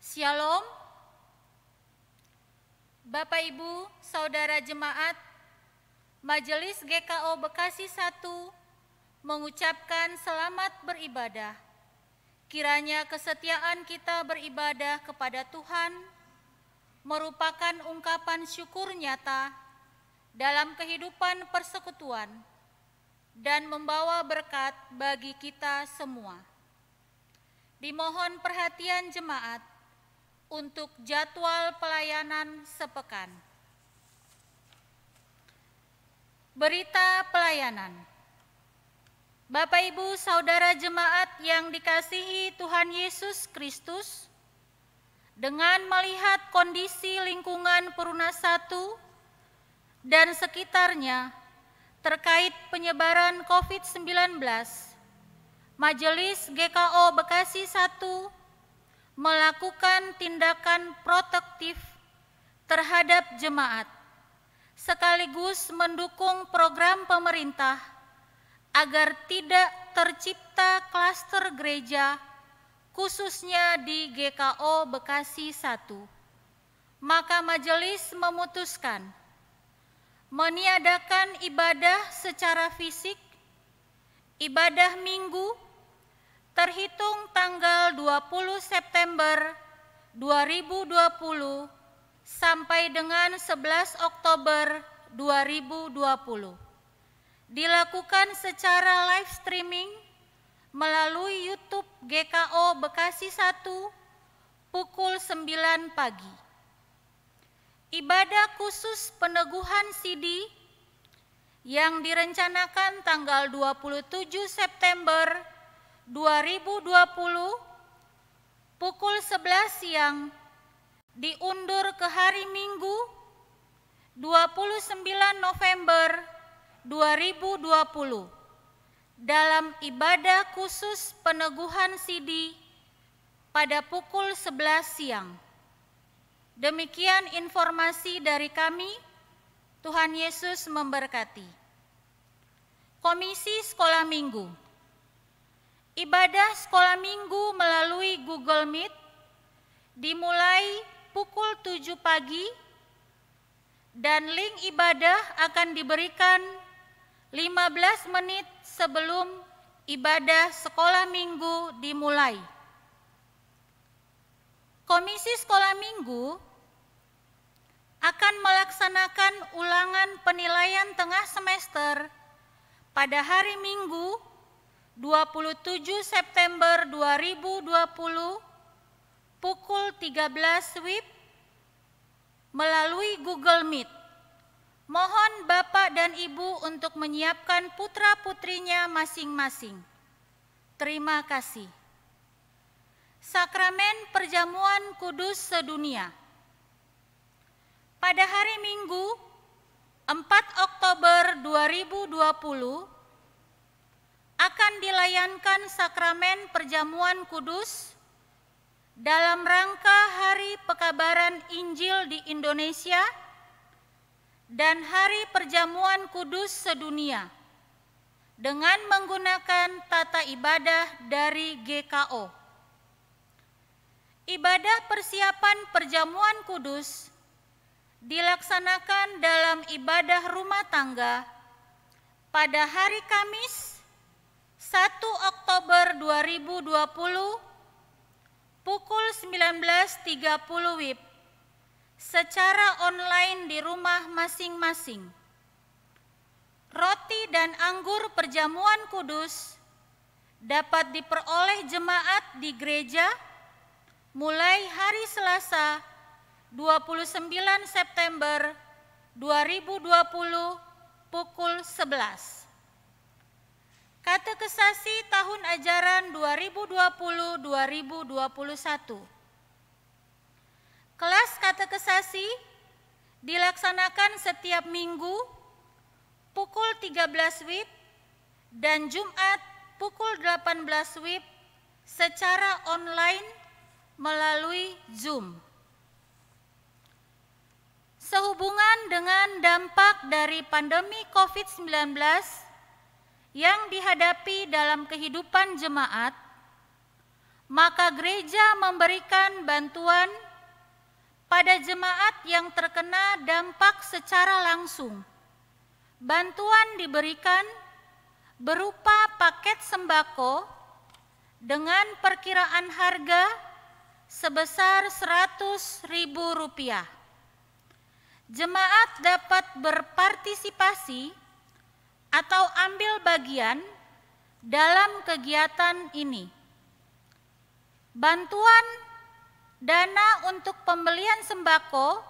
Shalom, Bapak Ibu, Saudara Jemaat, Majelis GKO Bekasi 1 mengucapkan selamat beribadah. Kiranya kesetiaan kita beribadah kepada Tuhan merupakan ungkapan syukur nyata dalam kehidupan persekutuan dan membawa berkat bagi kita semua. Dimohon perhatian jemaat untuk jadwal pelayanan sepekan. Berita pelayanan. Bapak Ibu Saudara jemaat yang dikasihi Tuhan Yesus Kristus, dengan melihat kondisi lingkungan Peruna 1 dan sekitarnya terkait penyebaran COVID-19, Majelis GKO Bekasi 1 melakukan tindakan protektif terhadap jemaat, sekaligus mendukung program pemerintah agar tidak tercipta klaster gereja, khususnya di GKO Bekasi 1. Maka majelis memutuskan meniadakan ibadah secara fisik, ibadah minggu, terhitung tanggal 20 September 2020 sampai dengan 11 Oktober 2020. Dilakukan secara live streaming melalui YouTube GKO Bekasi 1 pukul 9 pagi. Ibadah khusus peneguhan sidi yang direncanakan tanggal 27 September 2020 pukul 11 siang diundur ke hari Minggu 29 November 2020 dalam ibadah khusus peneguhan sidi pada pukul 11 siang. Demikian informasi dari kami. Tuhan Yesus memberkati. Komisi Sekolah Minggu. Ibadah sekolah minggu melalui Google Meet dimulai pukul 7 pagi dan link ibadah akan diberikan 15 menit sebelum ibadah sekolah minggu dimulai. Komisi Sekolah Minggu akan melaksanakan ulangan penilaian tengah semester pada hari Minggu 27 September 2020 pukul 13 WIB melalui Google Meet. Mohon Bapak dan Ibu untuk menyiapkan putra-putrinya masing-masing. Terima kasih. Sakramen Perjamuan Kudus Sedunia. Pada hari Minggu 4 Oktober 2020 akan dilayankan sakramen Perjamuan Kudus dalam rangka Hari Pekabaran Injil di Indonesia dan Hari Perjamuan Kudus Sedunia dengan menggunakan tata ibadah dari GKO. Ibadah persiapan Perjamuan Kudus dilaksanakan dalam ibadah rumah tangga pada hari Kamis 1 Oktober 2020 pukul 19.30 WIB secara online di rumah masing-masing. Roti dan anggur Perjamuan Kudus dapat diperoleh jemaat di gereja mulai hari Selasa 29 September 2020 pukul 11. Katekesasi tahun ajaran 2020-2021. Kelas katekesasi dilaksanakan setiap minggu pukul 13 WIB dan Jumat pukul 18 WIB secara online melalui Zoom. Sehubungan dengan dampak dari pandemi COVID-19 yang dihadapi dalam kehidupan jemaat, maka gereja memberikan bantuan pada jemaat yang terkena dampak secara langsung. Bantuan diberikan berupa paket sembako dengan perkiraan harga sebesar Rp100.000. Jemaat dapat berpartisipasi atau ambil bagian dalam kegiatan ini. Bantuan dana untuk pembelian sembako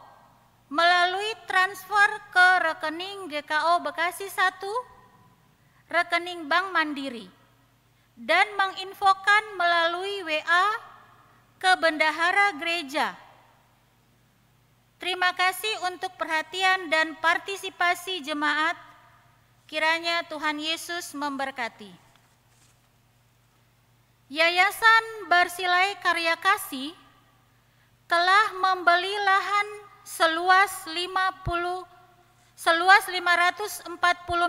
melalui transfer ke rekening GKO Bekasi 1, rekening Bank Mandiri, dan menginfokan melalui WA ke bendahara gereja. Terima kasih untuk perhatian dan partisipasi jemaat. Kiranya Tuhan Yesus memberkati. Yayasan Barsilai Karya Kasih telah membeli lahan seluas 540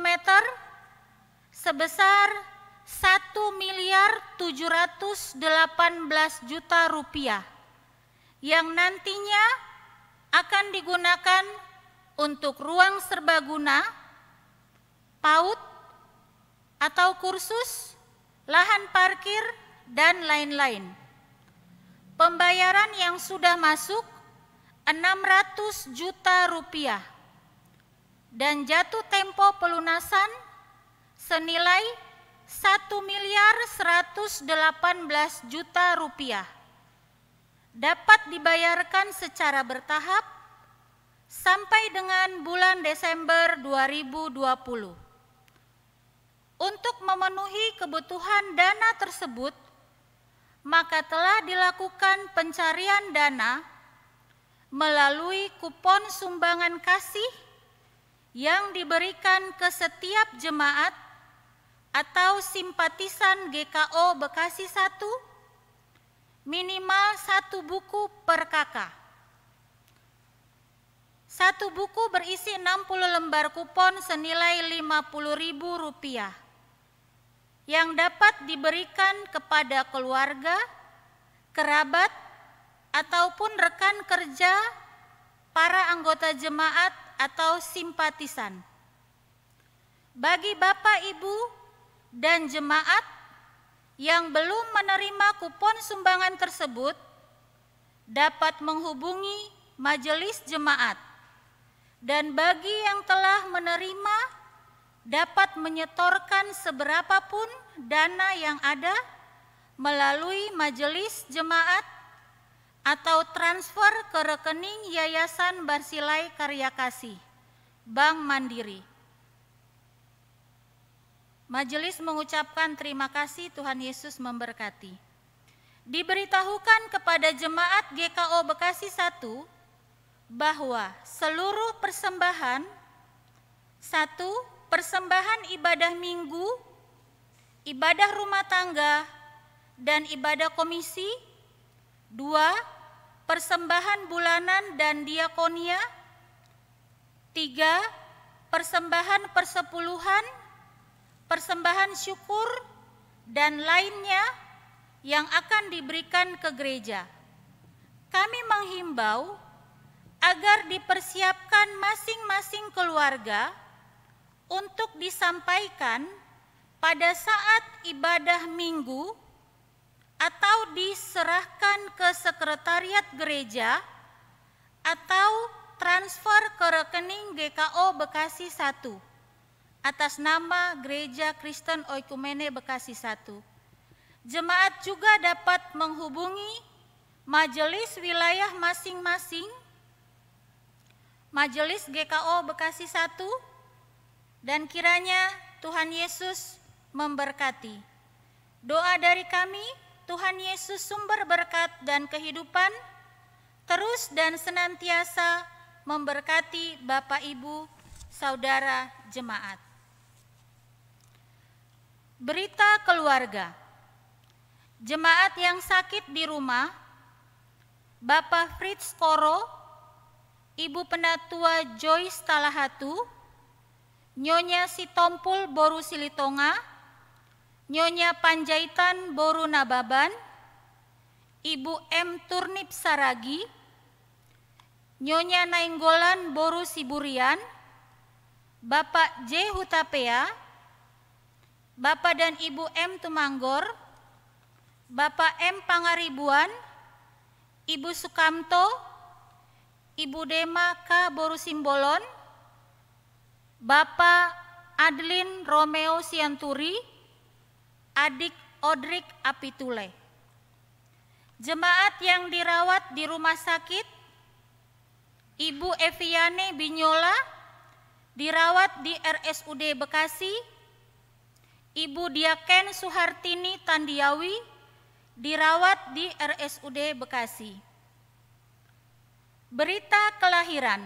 meter sebesar Rp1.718.000.000 yang nantinya akan digunakan untuk ruang serbaguna, PAUD atau kursus, lahan parkir, dan lain-lain. Pembayaran yang sudah masuk Rp600 juta dan jatuh tempo pelunasan senilai Rp1.118.000.000 dapat dibayarkan secara bertahap sampai dengan bulan Desember 2020. Untuk memenuhi kebutuhan dana tersebut, maka telah dilakukan pencarian dana melalui kupon sumbangan kasih yang diberikan ke setiap jemaat atau simpatisan GKO Bekasi 1 minimal 1 buku per kakak. 1 buku berisi 60 lembar kupon senilai Rp50.000 yang dapat diberikan kepada keluarga, kerabat, ataupun rekan kerja para anggota jemaat atau simpatisan. Bagi Bapak, Ibu, dan jemaat yang belum menerima kupon sumbangan tersebut, dapat menghubungi majelis jemaat, dan bagi yang telah menerima dapat menyetorkan seberapapun dana yang ada melalui majelis jemaat atau transfer ke rekening Yayasan Barsilai Karya Kasih, Bank Mandiri. Majelis mengucapkan terima kasih. Tuhan Yesus memberkati. Diberitahukan kepada jemaat GKO Bekasi 1 bahwa seluruh persembahan: 1. Persembahan ibadah minggu, ibadah rumah tangga, dan ibadah komisi. 2. Persembahan bulanan dan diakonia. 3. Persembahan persepuluhan, persembahan syukur, dan lainnya yang akan diberikan ke gereja. Kami menghimbau agar dipersiapkan masing-masing keluarga untuk disampaikan pada saat ibadah minggu atau diserahkan ke sekretariat gereja atau transfer ke rekening GKO Bekasi 1 atas nama Gereja Kristen Oikumene Bekasi 1. Jemaat juga dapat menghubungi majelis wilayah masing-masing, majelis GKO Bekasi 1, dan kiranya Tuhan Yesus memberkati. Doa dari kami, Tuhan Yesus sumber berkat dan kehidupan, terus dan senantiasa memberkati Bapak, Ibu, Saudara jemaat. Berita keluarga. Jemaat yang sakit di rumah, Bapak Fritz Koro, Ibu Penatua Joyce Talahatu, Nyonya Sitompul Boru Silitonga, Nyonya Panjaitan Boru Nababan, Ibu M. Turnip Saragi, Nyonya Nainggolan Boru Siburian, Bapak J. Hutapea, Bapak dan Ibu M. Tumanggor, Bapak M. Pangaribuan, Ibu Sukamto, Ibu Dema K. Boru Simbolon, Bapak Adlin Romeo Sianturi, Adik Odrik Apitule. Jemaat yang dirawat di rumah sakit, Ibu Eviane Binyola dirawat di RSUD Bekasi, Ibu Diaken Suhartini Tandiawi dirawat di RSUD Bekasi. Berita kelahiran.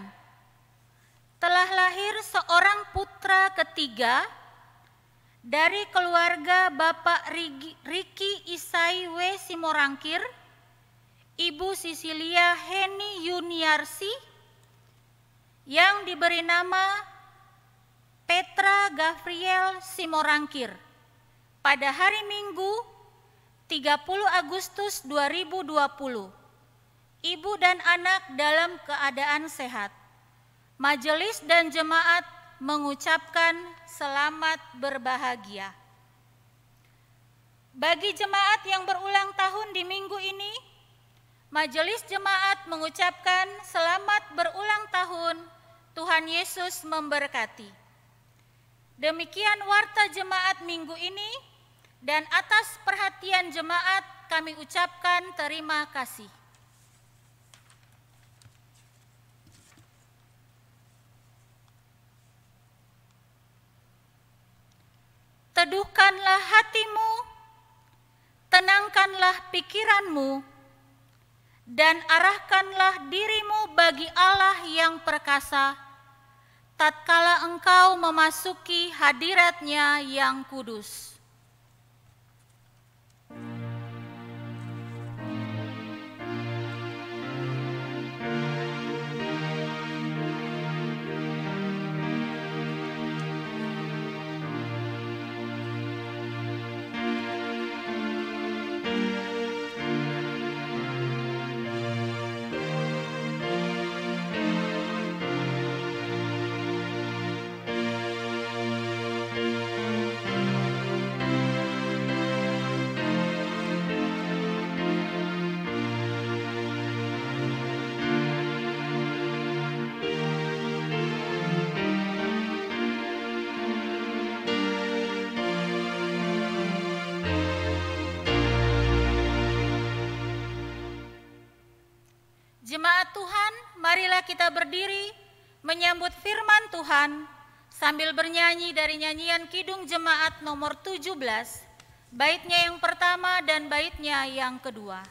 Telah lahir seorang putra ketiga dari keluarga Bapak Riki Isai W. Simorangkir, Ibu Sisilia Heni Yuniarsi, yang diberi nama Petra Gavriel Simorangkir pada hari Minggu 30 Agustus 2020. Ibu dan anak dalam keadaan sehat. Majelis dan jemaat mengucapkan selamat berbahagia. Bagi jemaat yang berulang tahun di minggu ini, Majelis Jemaat mengucapkan selamat berulang tahun, Tuhan Yesus memberkati. Demikian warta jemaat minggu ini, dan atas perhatian jemaat kami ucapkan terima kasih. Teduhkanlah hatimu, tenangkanlah pikiranmu, dan arahkanlah dirimu bagi Allah yang perkasa, tatkala engkau memasuki hadirat-Nya yang kudus. Jemaat Tuhan, marilah kita berdiri menyambut firman Tuhan sambil bernyanyi dari nyanyian Kidung Jemaat nomor 17, baitnya yang pertama dan baitnya yang kedua.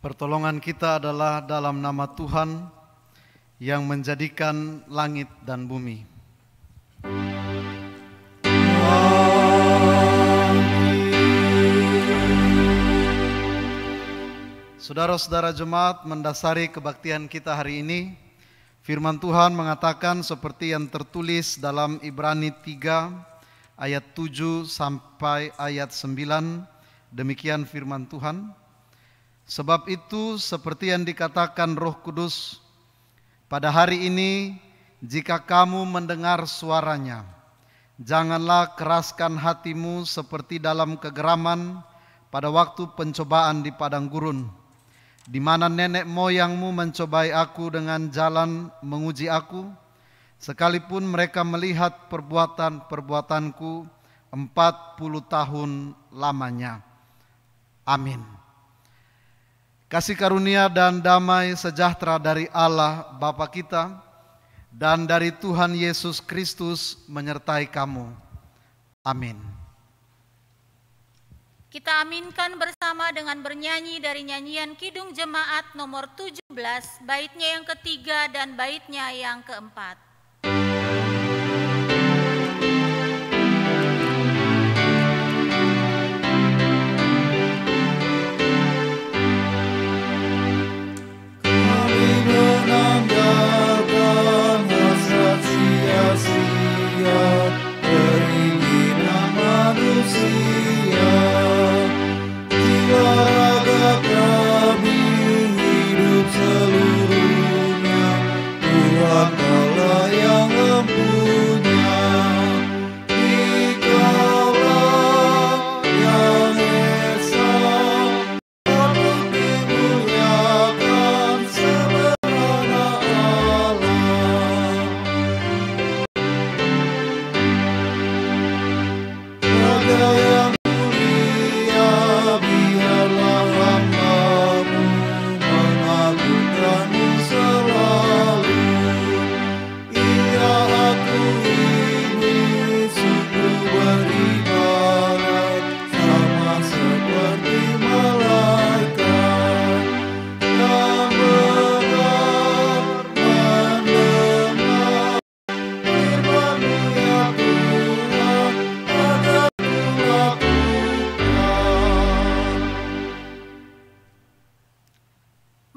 Pertolongan kita adalah dalam nama Tuhan yang menjadikan langit dan bumi. Saudara-saudara jemaat, mendasari kebaktian kita hari ini, firman Tuhan mengatakan seperti yang tertulis dalam Ibrani 3 ayat 7 sampai ayat 9, demikian firman Tuhan. Sebab itu seperti yang dikatakan Roh Kudus, pada hari ini jika kamu mendengar suaranya, janganlah keraskan hatimu seperti dalam kegeraman pada waktu pencobaan di padang gurun, di mana nenek moyangmu mencobai aku dengan jalan menguji aku, sekalipun mereka melihat perbuatan-perbuatanku 40 tahun lamanya. Amin. Kasih karunia dan damai sejahtera dari Allah Bapa kita dan dari Tuhan Yesus Kristus menyertai kamu. Amin. Kita aminkan bersama dengan bernyanyi dari nyanyian Kidung Jemaat nomor 17, baitnya yang ketiga dan baitnya yang keempat.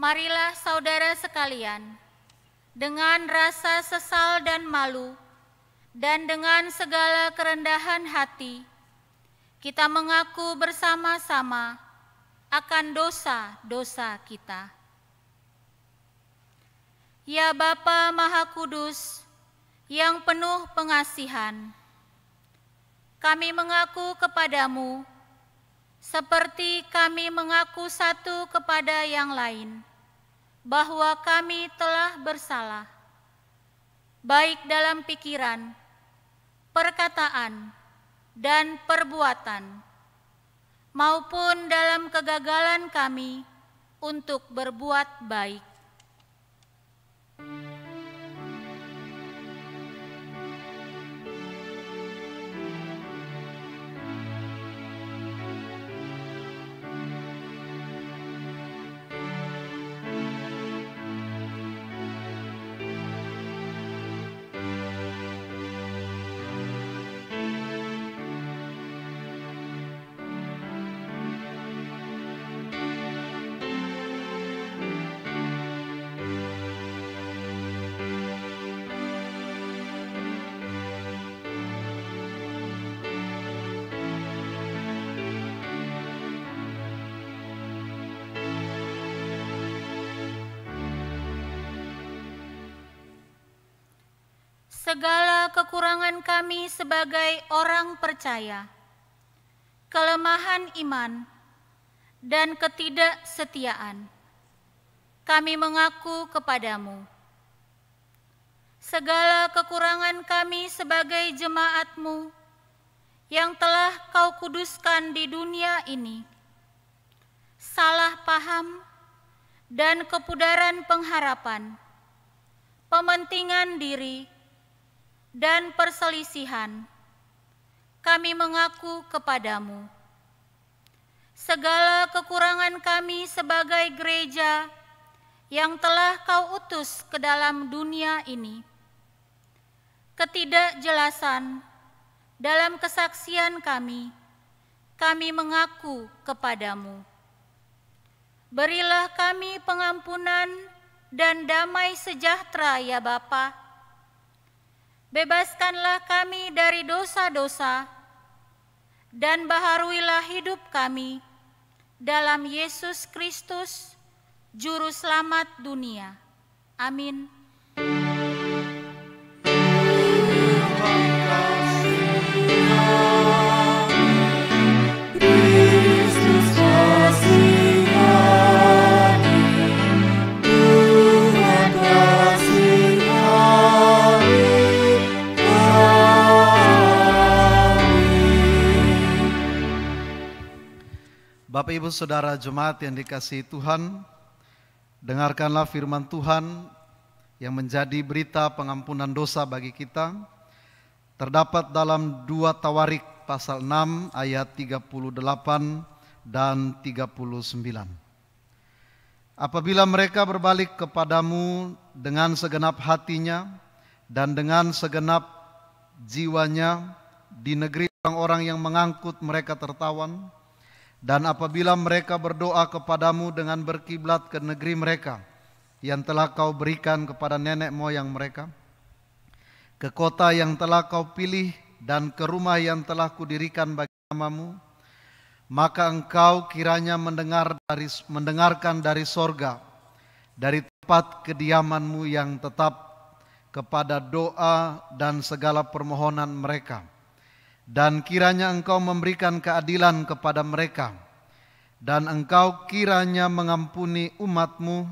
Marilah saudara sekalian, dengan rasa sesal dan malu, dan dengan segala kerendahan hati, kita mengaku bersama-sama akan dosa-dosa kita. Ya Bapa Maha Kudus, yang penuh pengasihan, kami mengaku kepadamu, seperti kami mengaku satu kepada yang lain, bahwa kami telah bersalah, baik dalam pikiran, perkataan, dan perbuatan, maupun dalam kegagalan kami untuk berbuat baik. Segala kekurangan kami sebagai orang percaya, kelemahan iman, dan ketidaksetiaan, kami mengaku kepadamu. Segala kekurangan kami sebagai jemaat-Mu yang telah Kau kuduskan di dunia ini, salah paham dan kepudaran pengharapan, pementingan diri, dan perselisihan, kami mengaku kepadamu. Segala kekurangan kami sebagai gereja yang telah Kau utus ke dalam dunia ini, ketidakjelasan dalam kesaksian kami mengaku kepadamu. Berilah kami pengampunan dan damai sejahtera ya Bapa. Bebaskanlah kami dari dosa-dosa dan baharuilah hidup kami dalam Yesus Kristus, Juru Selamat dunia. Amin. Bapak Ibu Saudara Jemaat yang dikasihi Tuhan, dengarkanlah firman Tuhan yang menjadi berita pengampunan dosa bagi kita. Terdapat dalam 2 Tawarik pasal 6 ayat 38 dan 39. Apabila mereka berbalik kepadamu dengan segenap hatinya dan dengan segenap jiwanya di negeri orang-orang yang mengangkut mereka tertawan, dan apabila mereka berdoa kepadamu dengan berkiblat ke negeri mereka yang telah kau berikan kepada nenek moyang mereka, ke kota yang telah kau pilih dan ke rumah yang telah kudirikan bagi namamu, maka engkau kiranya mendengarkan dari sorga, dari tempat kediamanmu yang tetap, kepada doa dan segala permohonan mereka. Dan kiranya engkau memberikan keadilan kepada mereka, dan engkau kiranya mengampuni umatmu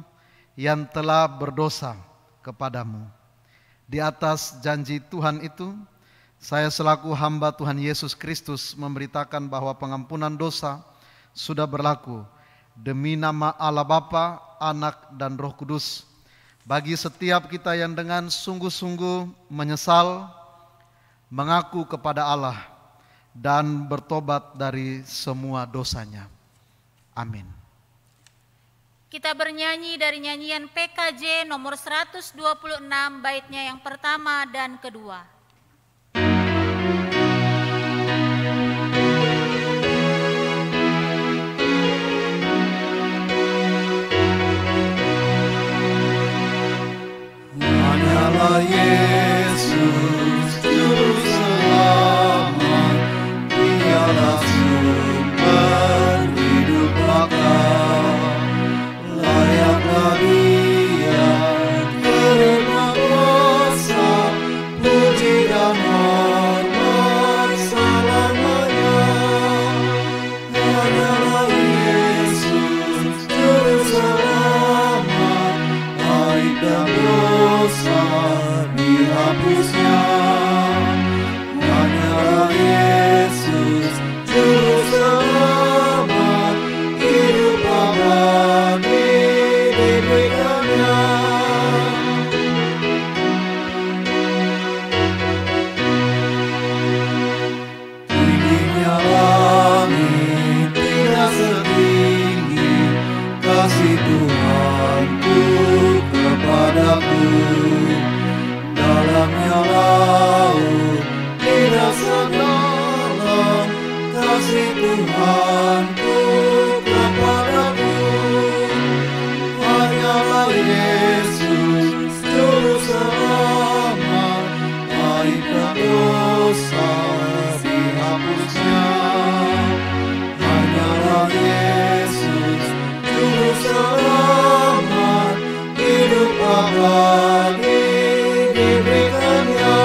yang telah berdosa kepadamu. Di atas janji Tuhan itu, saya selaku hamba Tuhan Yesus Kristus memberitakan bahwa pengampunan dosa sudah berlaku demi nama Allah Bapa, Anak, dan Roh Kudus bagi setiap kita yang dengan sungguh-sungguh menyesal, mengaku kepada Allah, dan bertobat dari semua dosanya. Amin. Kita bernyanyi dari nyanyian PKJ nomor 126 baitnya yang pertama dan kedua. Hanyalah Yesus Juru Selamat, Dialah sumber hidup bakal. Layaklah Dia terima kuasa, puji dan hormat selamanya. Hanyalah Yesus Juru Selamat, aib dan dosa dihapusnya. Hanyalah Yesus Juru Selamat, hidup abadi diberikannya. Tingginya langit tidak setinggi kasih Tuhanku kepadaku. Dalamnya laut tidak sedalam kasih Tuhanku kepadaku. Hanyalah Yesus Juru Selamat, aib dan dosa dihapusnya. Hanyalah Yesus Juru Selamat, hidup abadi diberikannya.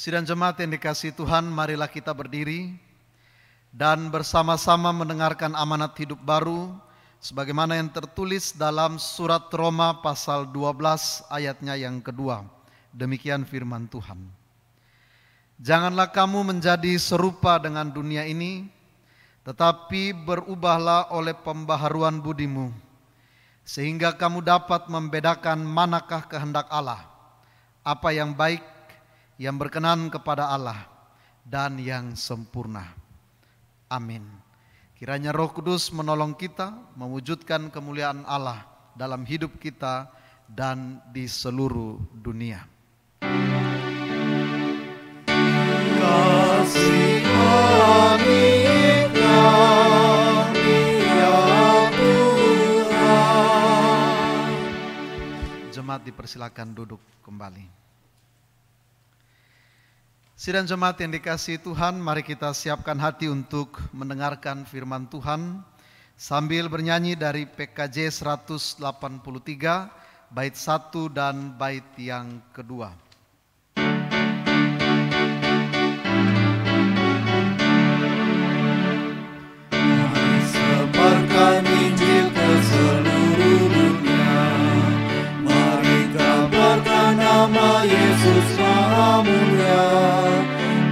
Sidang jemaat yang dikasihi Tuhan, marilah kita berdiri dan bersama-sama mendengarkan amanat hidup baru sebagaimana yang tertulis dalam surat Roma pasal 12 ayatnya yang kedua. Demikian firman Tuhan. Janganlah kamu menjadi serupa dengan dunia ini, tetapi berubahlah oleh pembaharuan budimu, sehingga kamu dapat membedakan manakah kehendak Allah, apa yang baik, yang berkenan kepada Allah, dan yang sempurna. Amin. Kiranya Roh Kudus menolong kita mewujudkan kemuliaan Allah dalam hidup kita dan di seluruh dunia. Kasihanilah jemaat dipersilakan duduk kembali. Sidang jemaat yang dikasihi Tuhan, mari kita siapkan hati untuk mendengarkan firman Tuhan sambil bernyanyi dari PKJ 183 bait 1 dan bait yang kedua. Mari sebarkan Injil ke seluruh dunia. Mari kabarkan nama Yesus Maha Mulia.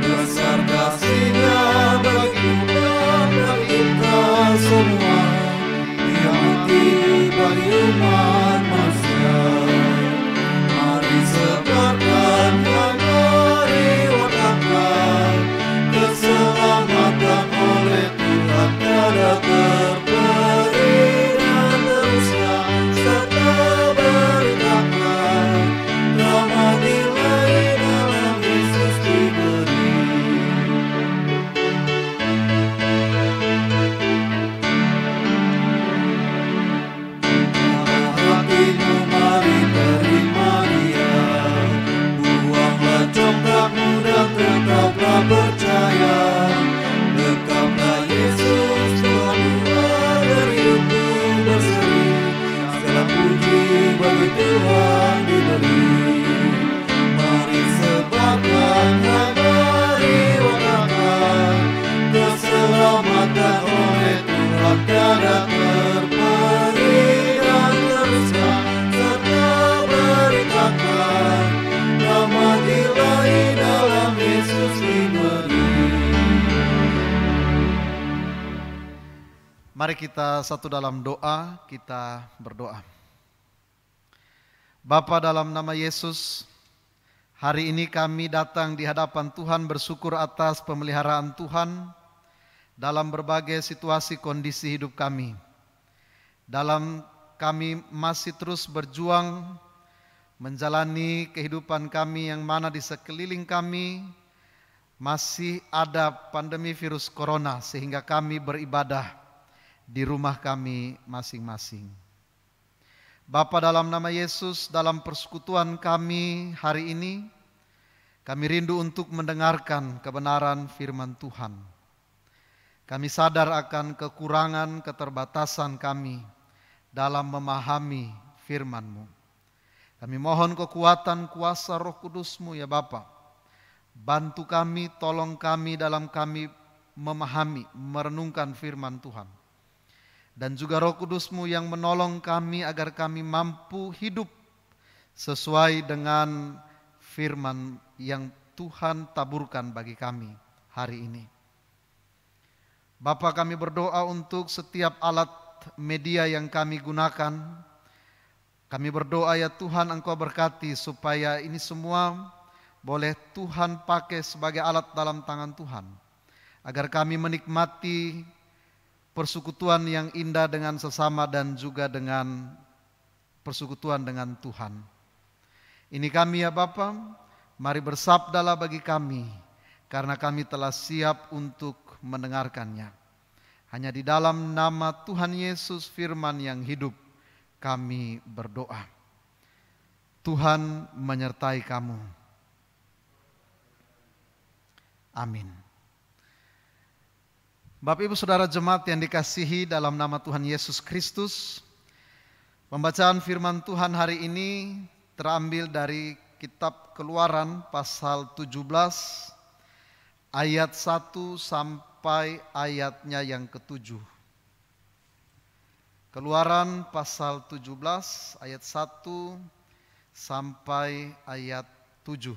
Besar kasih-Nya bagi kita semua. Dia mati bagi umat manusia. Mari sebarkan dan mari wartakan keselamatan oleh Tuhan tiada terperi dan teruslah serta beritakan rahmat Ilahi dalam Yesus diberi. Hatimu mari terima Dia, buanglah congkakmu dan tetaplah percaya. Dekaplah Yesus, Tuhan agar hidupmu berseri. Segala puji bagi Tuhan diberi. Mari sebarkan dan mari wartakan keselamatan oleh Tuhan tiada terperi dan teruslah serta beritakan rahmat Ilahi dalam Yesus diberi. Mari kita satu dalam doa, kita berdoa. Bapa, dalam nama Yesus, hari ini kami datang di hadapan Tuhan bersyukur atas pemeliharaan Tuhan dalam berbagai situasi kondisi hidup kami. Dalam kami masih terus berjuang menjalani kehidupan kami yang mana di sekeliling kami masih ada pandemi virus corona sehingga kami beribadah di rumah kami masing-masing. Bapa, dalam nama Yesus, dalam persekutuan kami hari ini, kami rindu untuk mendengarkan kebenaran firman Tuhan. Kami sadar akan kekurangan, keterbatasan kami dalam memahami firman-Mu. Kami mohon kekuatan kuasa Roh Kudus-Mu ya Bapa. Bantu kami, tolong kami dalam kami memahami, merenungkan firman Tuhan. Dan juga Roh Kudus-Mu yang menolong kami agar kami mampu hidup sesuai dengan firman yang Tuhan taburkan bagi kami hari ini. Bapa, kami berdoa untuk setiap alat media yang kami gunakan. Kami berdoa ya Tuhan, Engkau berkati supaya ini semua boleh Tuhan pakai sebagai alat dalam tangan Tuhan. Agar kami menikmati persekutuan yang indah dengan sesama dan juga dengan persekutuan dengan Tuhan. Ini kami ya Bapa, mari bersabdalah bagi kami, karena kami telah siap untuk mendengarkannya. Hanya di dalam nama Tuhan Yesus firman yang hidup kami berdoa. Tuhan menyertai kamu. Amin. Bapak Ibu Saudara jemaat yang dikasihi dalam nama Tuhan Yesus Kristus, pembacaan firman Tuhan hari ini terambil dari kitab Keluaran pasal 17 ayat 1 sampai ayatnya yang ke-7. Keluaran pasal 17 ayat 1 sampai ayat 7.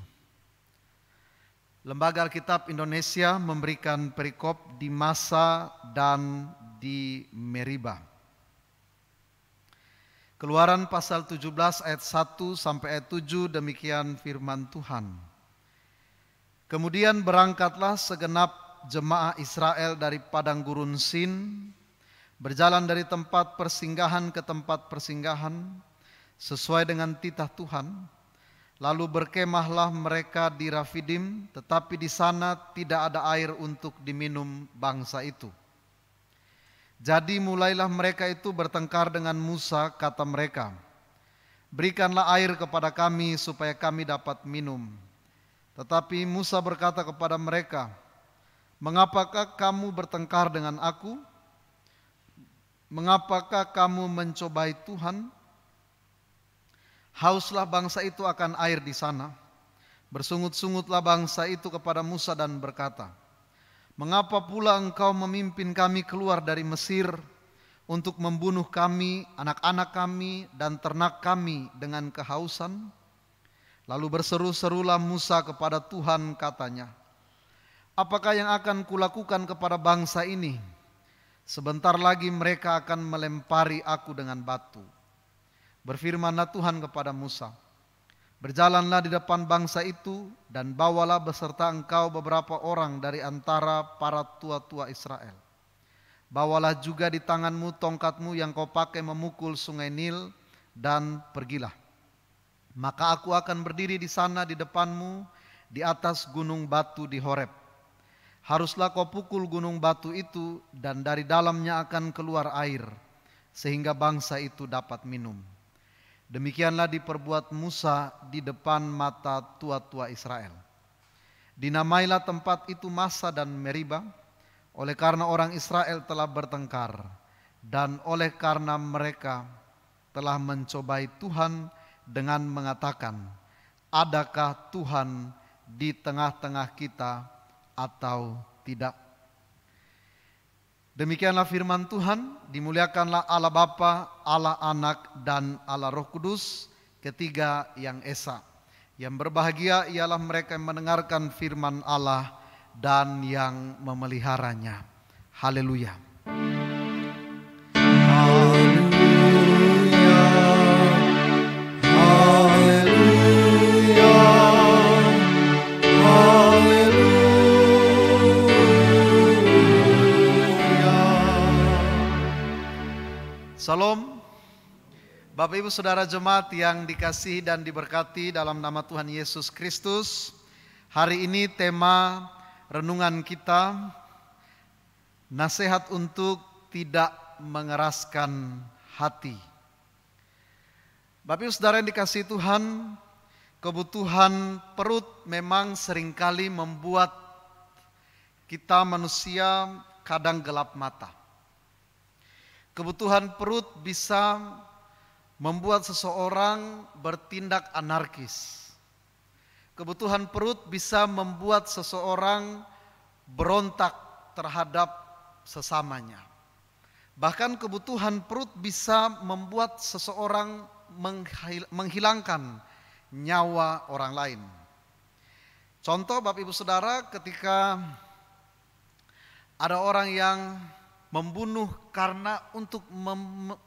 Lembaga Alkitab Indonesia memberikan perikop di Masa dan di Meriba. Keluaran pasal 17 ayat 1 sampai ayat 7, demikian firman Tuhan. Kemudian berangkatlah segenap jemaah Israel dari padang gurun Sin, berjalan dari tempat persinggahan ke tempat persinggahan, sesuai dengan titah Tuhan. Lalu berkemahlah mereka di Rafidim, tetapi di sana tidak ada air untuk diminum bangsa itu. Jadi mulailah mereka itu bertengkar dengan Musa, kata mereka, berikanlah air kepada kami supaya kami dapat minum. Tetapi Musa berkata kepada mereka, mengapakah kamu bertengkar dengan aku? Mengapakah kamu mencobai Tuhan? Hauslah bangsa itu akan air di sana. Bersungut-sungutlah bangsa itu kepada Musa dan berkata, mengapa pula engkau memimpin kami keluar dari Mesir untuk membunuh kami, anak-anak kami, dan ternak kami dengan kehausan? Lalu berseru-serulah Musa kepada Tuhan, katanya, apakah yang akan kulakukan kepada bangsa ini? Sebentar lagi mereka akan melempari aku dengan batu. Berfirmanlah Tuhan kepada Musa, berjalanlah di depan bangsa itu dan bawalah beserta engkau beberapa orang dari antara para tua-tua Israel. Bawalah juga di tanganmu tongkatmu yang kau pakai memukul sungai Nil dan pergilah. Maka aku akan berdiri di sana di depanmu di atas gunung batu di Horeb. Haruslah kau pukul gunung batu itu dan dari dalamnya akan keluar air sehingga bangsa itu dapat minum. Demikianlah diperbuat Musa di depan mata tua-tua Israel. Dinamailah tempat itu Massa dan Meriba, oleh karena orang Israel telah bertengkar dan oleh karena mereka telah mencobai Tuhan dengan mengatakan, adakah Tuhan di tengah-tengah kita atau tidak? Demikianlah firman Tuhan, dimuliakanlah Allah Bapa, Allah Anak, dan Allah Roh Kudus, ketiga yang esa. Yang berbahagia ialah mereka yang mendengarkan firman Allah dan yang memeliharanya. Haleluya. Salam, Bapak Ibu Saudara jemaat yang dikasihi dan diberkati dalam nama Tuhan Yesus Kristus. Hari ini tema renungan kita, nasihat untuk tidak mengeraskan hati. Bapak Ibu Saudara yang dikasihi Tuhan, kebutuhan perut memang seringkali membuat kita manusia kadang gelap mata. Kebutuhan perut bisa membuat seseorang bertindak anarkis. Kebutuhan perut bisa membuat seseorang berontak terhadap sesamanya. Bahkan kebutuhan perut bisa membuat seseorang menghilangkan nyawa orang lain. Contoh Bapak Ibu Saudara, ketika ada orang yang membunuh karena untuk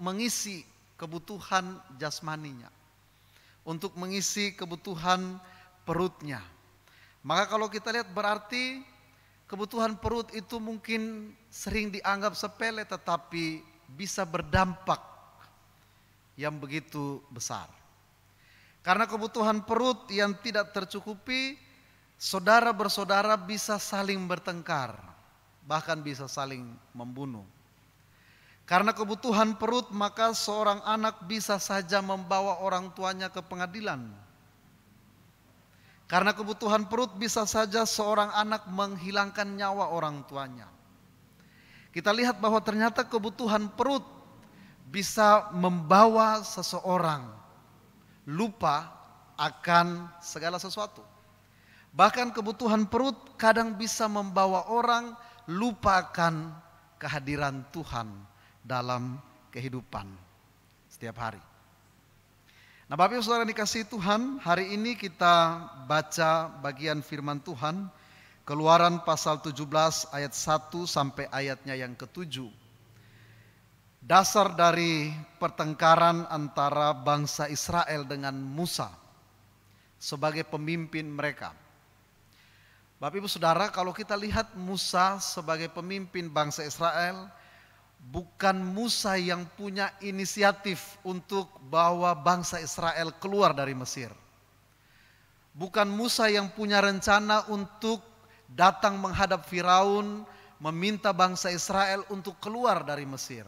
mengisi kebutuhan jasmaninya, untuk mengisi kebutuhan perutnya. Maka kalau kita lihat berarti kebutuhan perut itu mungkin sering dianggap sepele, tetapi bisa berdampak yang begitu besar. Karena kebutuhan perut yang tidak tercukupi, saudara bersaudara bisa saling bertengkar, bahkan bisa saling membunuh. Karena kebutuhan perut, maka seorang anak bisa saja membawa orang tuanya ke pengadilan. Karena kebutuhan perut bisa saja seorang anak menghilangkan nyawa orang tuanya. Kita lihat bahwa ternyata kebutuhan perut bisa membawa seseorang lupa akan segala sesuatu. Bahkan kebutuhan perut kadang bisa membawa orang lupakan kehadiran Tuhan dalam kehidupan setiap hari. Nah, Bapak Ibu Saudara dikasihi Tuhan, hari ini kita baca bagian firman Tuhan Keluaran pasal 17 ayat 1 sampai ayatnya yang ke-7. Dasar dari pertengkaran antara bangsa Israel dengan Musa sebagai pemimpin mereka. Bapak Ibu Saudara, kalau kita lihat Musa sebagai pemimpin bangsa Israel, bukan Musa yang punya inisiatif untuk bawa bangsa Israel keluar dari Mesir. Bukan Musa yang punya rencana untuk datang menghadap Firaun, meminta bangsa Israel untuk keluar dari Mesir.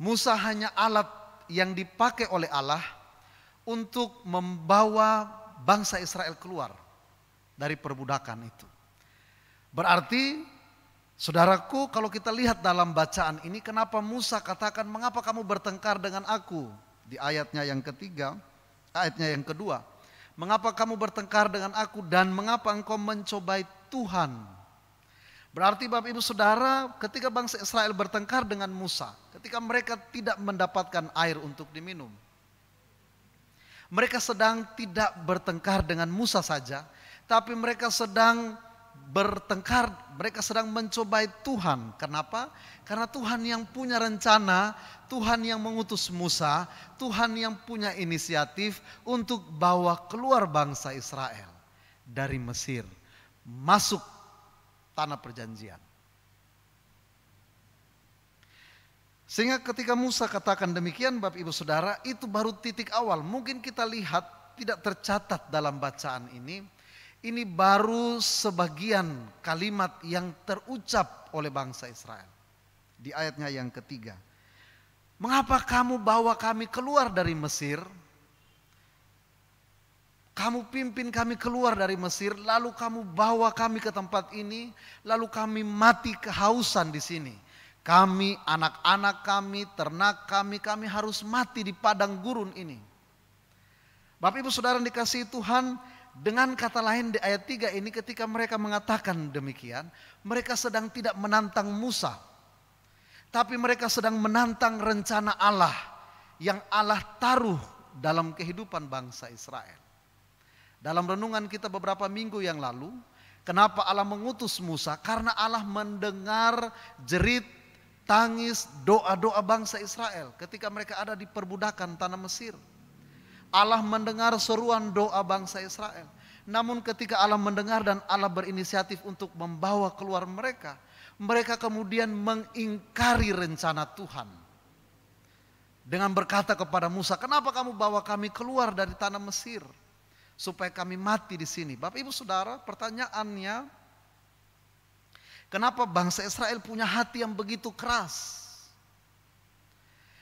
Musa hanya alat yang dipakai oleh Allah untuk membawa bangsa Israel keluar dari perbudakan itu. Berarti, saudaraku, kalau kita lihat dalam bacaan ini, kenapa Musa katakan, mengapa kamu bertengkar dengan aku? Di ayatnya yang ketiga, ayatnya yang kedua. Mengapa kamu bertengkar dengan aku dan mengapa engkau mencobai Tuhan? Berarti Bapak Ibu Saudara, ketika bangsa Israel bertengkar dengan Musa, ketika mereka tidak mendapatkan air untuk diminum, mereka sedang tidak bertengkar dengan Musa saja, tapi mereka sedang bertengkar, mereka sedang mencobai Tuhan. Kenapa? Karena Tuhan yang punya rencana, Tuhan yang mengutus Musa, Tuhan yang punya inisiatif untuk bawa keluar bangsa Israel dari Mesir, masuk tanah perjanjian. Sehingga ketika Musa katakan demikian, Bapak Ibu Saudara, itu baru titik awal. Mungkin kita lihat tidak tercatat dalam bacaan ini. Ini baru sebagian kalimat yang terucap oleh bangsa Israel. Di ayatnya yang ketiga. Mengapa kamu bawa kami keluar dari Mesir? Kamu pimpin kami keluar dari Mesir, lalu kamu bawa kami ke tempat ini, lalu kami mati kehausan di sini. Kami, anak-anak kami, ternak kami harus mati di padang gurun ini. Bapak Ibu Saudara dikasihi Tuhan, dengan kata lain di ayat 3 ini ketika mereka mengatakan demikian, mereka sedang tidak menantang Musa, tapi mereka sedang menantang rencana Allah yang Allah taruh dalam kehidupan bangsa Israel. Dalam renungan kita beberapa minggu yang lalu, kenapa Allah mengutus Musa? Karena Allah mendengar jerit, tangis, doa-doa bangsa Israel ketika mereka ada di perbudakan tanah Mesir. Allah mendengar seruan doa bangsa Israel. Namun ketika Allah mendengar dan Allah berinisiatif untuk membawa keluar mereka, mereka kemudian mengingkari rencana Tuhan. Dengan berkata kepada Musa, kenapa kamu bawa kami keluar dari tanah Mesir? Supaya kami mati di sini. Bapak Ibu Saudara, pertanyaannya, kenapa bangsa Israel punya hati yang begitu keras?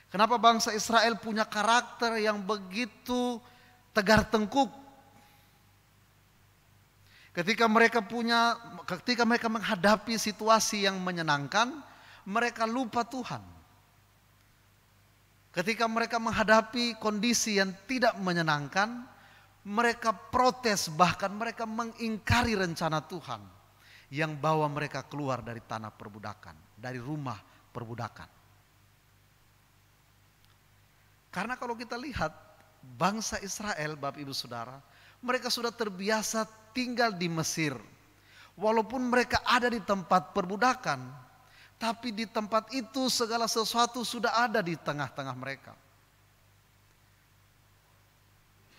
Kenapa bangsa Israel punya karakter yang begitu tegar tengkuk? Ketika mereka menghadapi situasi yang menyenangkan, mereka lupa Tuhan. Ketika mereka menghadapi kondisi yang tidak menyenangkan, mereka protes, bahkan mereka mengingkari rencana Tuhan yang bawa mereka keluar dari tanah perbudakan, dari rumah perbudakan. Karena kalau kita lihat bangsa Israel, Bapak Ibu Saudara, mereka sudah terbiasa tinggal di Mesir. Walaupun mereka ada di tempat perbudakan, tapi di tempat itu segala sesuatu sudah ada di tengah-tengah mereka.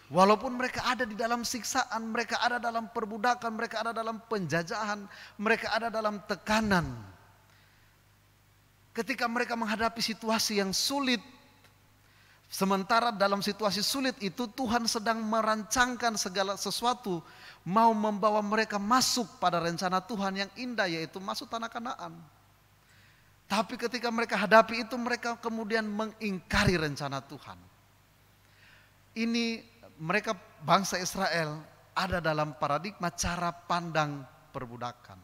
Walaupun mereka ada di dalam siksaan, mereka ada dalam perbudakan, mereka ada dalam penjajahan, mereka ada dalam tekanan. Ketika mereka menghadapi situasi yang sulit, sementara dalam situasi sulit itu Tuhan sedang merancangkan segala sesuatu, mau membawa mereka masuk pada rencana Tuhan yang indah, yaitu masuk tanah Kanaan. Tapi ketika mereka hadapi itu, mereka kemudian mengingkari rencana Tuhan. Ini mereka bangsa Israel ada dalam paradigma cara pandang perbudakan.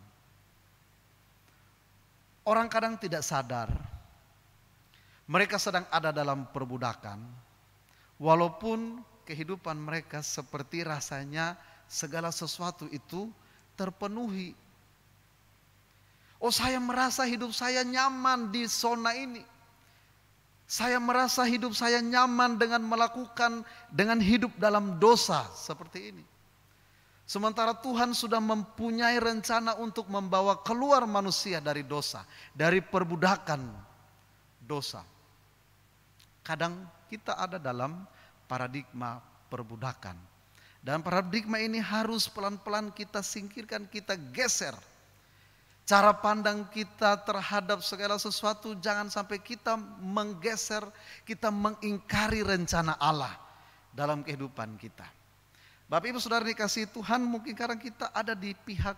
Orang kadang tidak sadar mereka sedang ada dalam perbudakan, walaupun kehidupan mereka seperti rasanya segala sesuatu itu terpenuhi. Oh, saya merasa hidup saya nyaman di zona ini. Saya merasa hidup saya nyaman dengan hidup dalam dosa seperti ini. Sementara Tuhan sudah mempunyai rencana untuk membawa keluar manusia dari dosa, dari perbudakan dosa. Kadang kita ada dalam paradigma perbudakan. Dan paradigma ini harus pelan-pelan kita singkirkan, kita geser. Cara pandang kita terhadap segala sesuatu jangan sampai kita menggeser, kita mengingkari rencana Allah dalam kehidupan kita. Bapak Ibu Saudara dikasihi Tuhan, mungkin kadang kita ada di pihak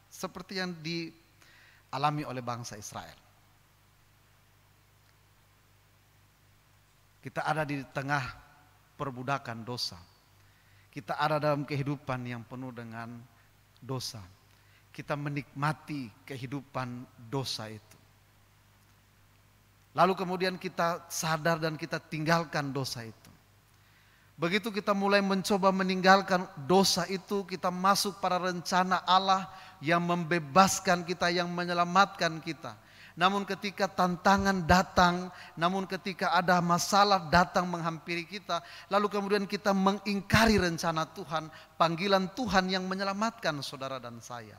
seperti yang dialami oleh bangsa Israel. Kita ada di tengah perbudakan dosa. Kita ada dalam kehidupan yang penuh dengan dosa. Kita menikmati kehidupan dosa itu. Lalu kemudian kita sadar dan kita tinggalkan dosa itu. Begitu kita mulai mencoba meninggalkan dosa itu, kita masuk pada rencana Allah yang membebaskan kita, yang menyelamatkan kita. Namun ketika tantangan datang, namun ketika ada masalah datang menghampiri kita, lalu kemudian kita mengingkari rencana Tuhan, panggilan Tuhan yang menyelamatkan saudara dan saya.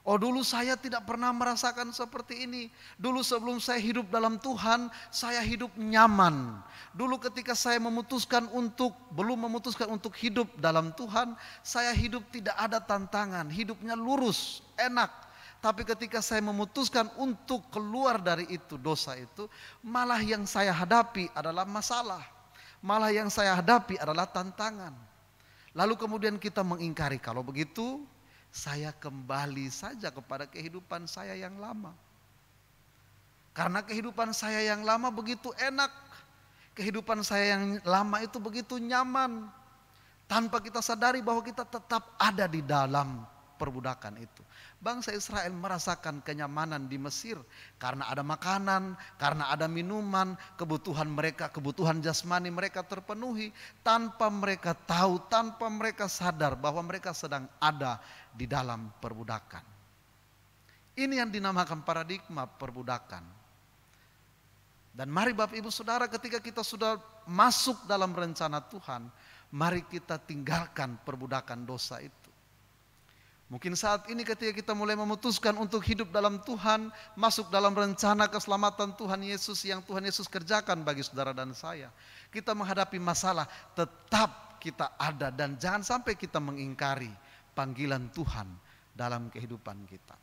Oh, dulu saya tidak pernah merasakan seperti ini. Dulu sebelum saya hidup dalam Tuhan, saya hidup nyaman. Dulu ketika saya belum memutuskan untuk hidup dalam Tuhan, saya hidup tidak ada tantangan, hidupnya lurus, enak. Tapi ketika saya memutuskan untuk keluar dari itu, dosa itu, malah yang saya hadapi adalah masalah. Malah yang saya hadapi adalah tantangan. Lalu kemudian kita mengingkari, kalau begitu saya kembali saja kepada kehidupan saya yang lama. Karena kehidupan saya yang lama begitu enak. Kehidupan saya yang lama itu begitu nyaman. Tanpa kita sadari bahwa kita tetap ada di dalam perbudakan itu. Bangsa Israel merasakan kenyamanan di Mesir karena ada makanan, karena ada minuman, kebutuhan mereka, kebutuhan jasmani mereka terpenuhi tanpa mereka tahu, tanpa mereka sadar bahwa mereka sedang ada di dalam perbudakan. Ini yang dinamakan paradigma perbudakan. Dan mari Bapak Ibu Saudara, ketika kita sudah masuk dalam rencana Tuhan, mari kita tinggalkan perbudakan dosa itu. Mungkin saat ini ketika kita mulai memutuskan untuk hidup dalam Tuhan, masuk dalam rencana keselamatan Tuhan Yesus yang Tuhan Yesus kerjakan bagi saudara dan saya. Kita menghadapi masalah, tetap kita ada dan jangan sampai kita mengingkari panggilan Tuhan dalam kehidupan kita.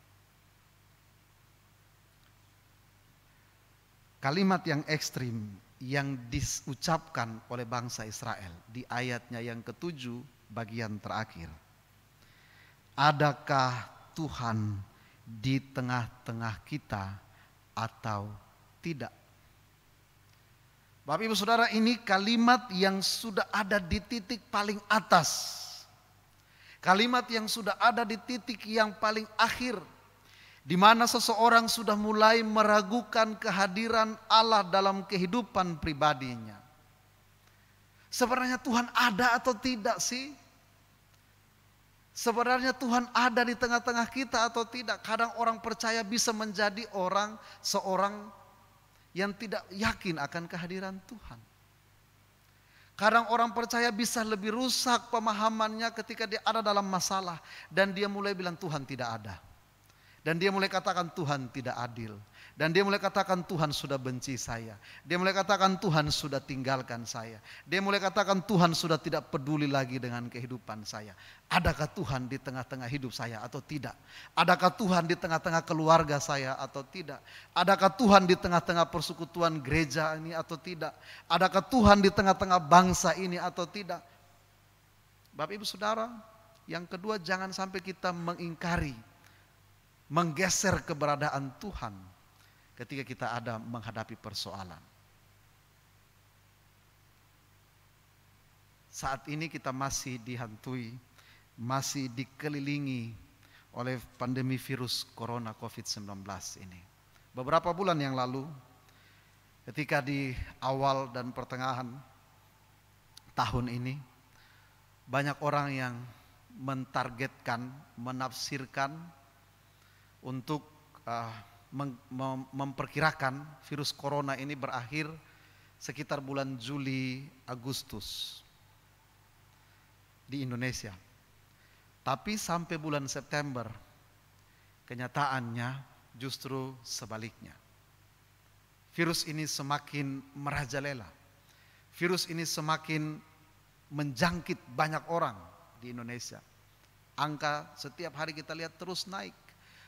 Kalimat yang ekstrim yang diucapkan oleh bangsa Israel di ayatnya yang ke-7 bagian terakhir. Adakah Tuhan di tengah-tengah kita atau tidak? Bapak Ibu Saudara, ini kalimat yang sudah ada di titik paling atas. Kalimat yang sudah ada di titik yang paling akhir. Di mana seseorang sudah mulai meragukan kehadiran Allah dalam kehidupan pribadinya. Sebenarnya Tuhan ada atau tidak sih? Sebenarnya Tuhan ada di tengah-tengah kita atau tidak? Kadang orang percaya bisa menjadi seorang yang tidak yakin akan kehadiran Tuhan. Kadang orang percaya bisa lebih rusak pemahamannya ketika dia ada dalam masalah. Dan dia mulai bilang Tuhan tidak ada. Dan dia mulai katakan Tuhan tidak adil. Dan dia mulai katakan Tuhan sudah benci saya. Dia mulai katakan Tuhan sudah tinggalkan saya. Dia mulai katakan Tuhan sudah tidak peduli lagi dengan kehidupan saya. Adakah Tuhan di tengah-tengah hidup saya atau tidak? Adakah Tuhan di tengah-tengah keluarga saya atau tidak? Adakah Tuhan di tengah-tengah persekutuan gereja ini atau tidak? Adakah Tuhan di tengah-tengah bangsa ini atau tidak? Bapak Ibu Saudara, yang kedua jangan sampai kita mengingkari, menggeser keberadaan Tuhan ketika kita ada menghadapi persoalan. Saat ini kita masih dihantui, masih dikelilingi oleh pandemi virus corona COVID-19 ini. Beberapa bulan yang lalu, ketika di awal dan pertengahan tahun ini, banyak orang yang mentargetkan, menafsirkan untuk memperkirakan virus corona ini berakhir sekitar bulan Juli Agustus di Indonesia. Tapi sampai bulan September kenyataannya justru sebaliknya. Virus ini semakin merajalela. Virus ini semakin menjangkit banyak orang di Indonesia. Angka setiap hari kita lihat terus naik.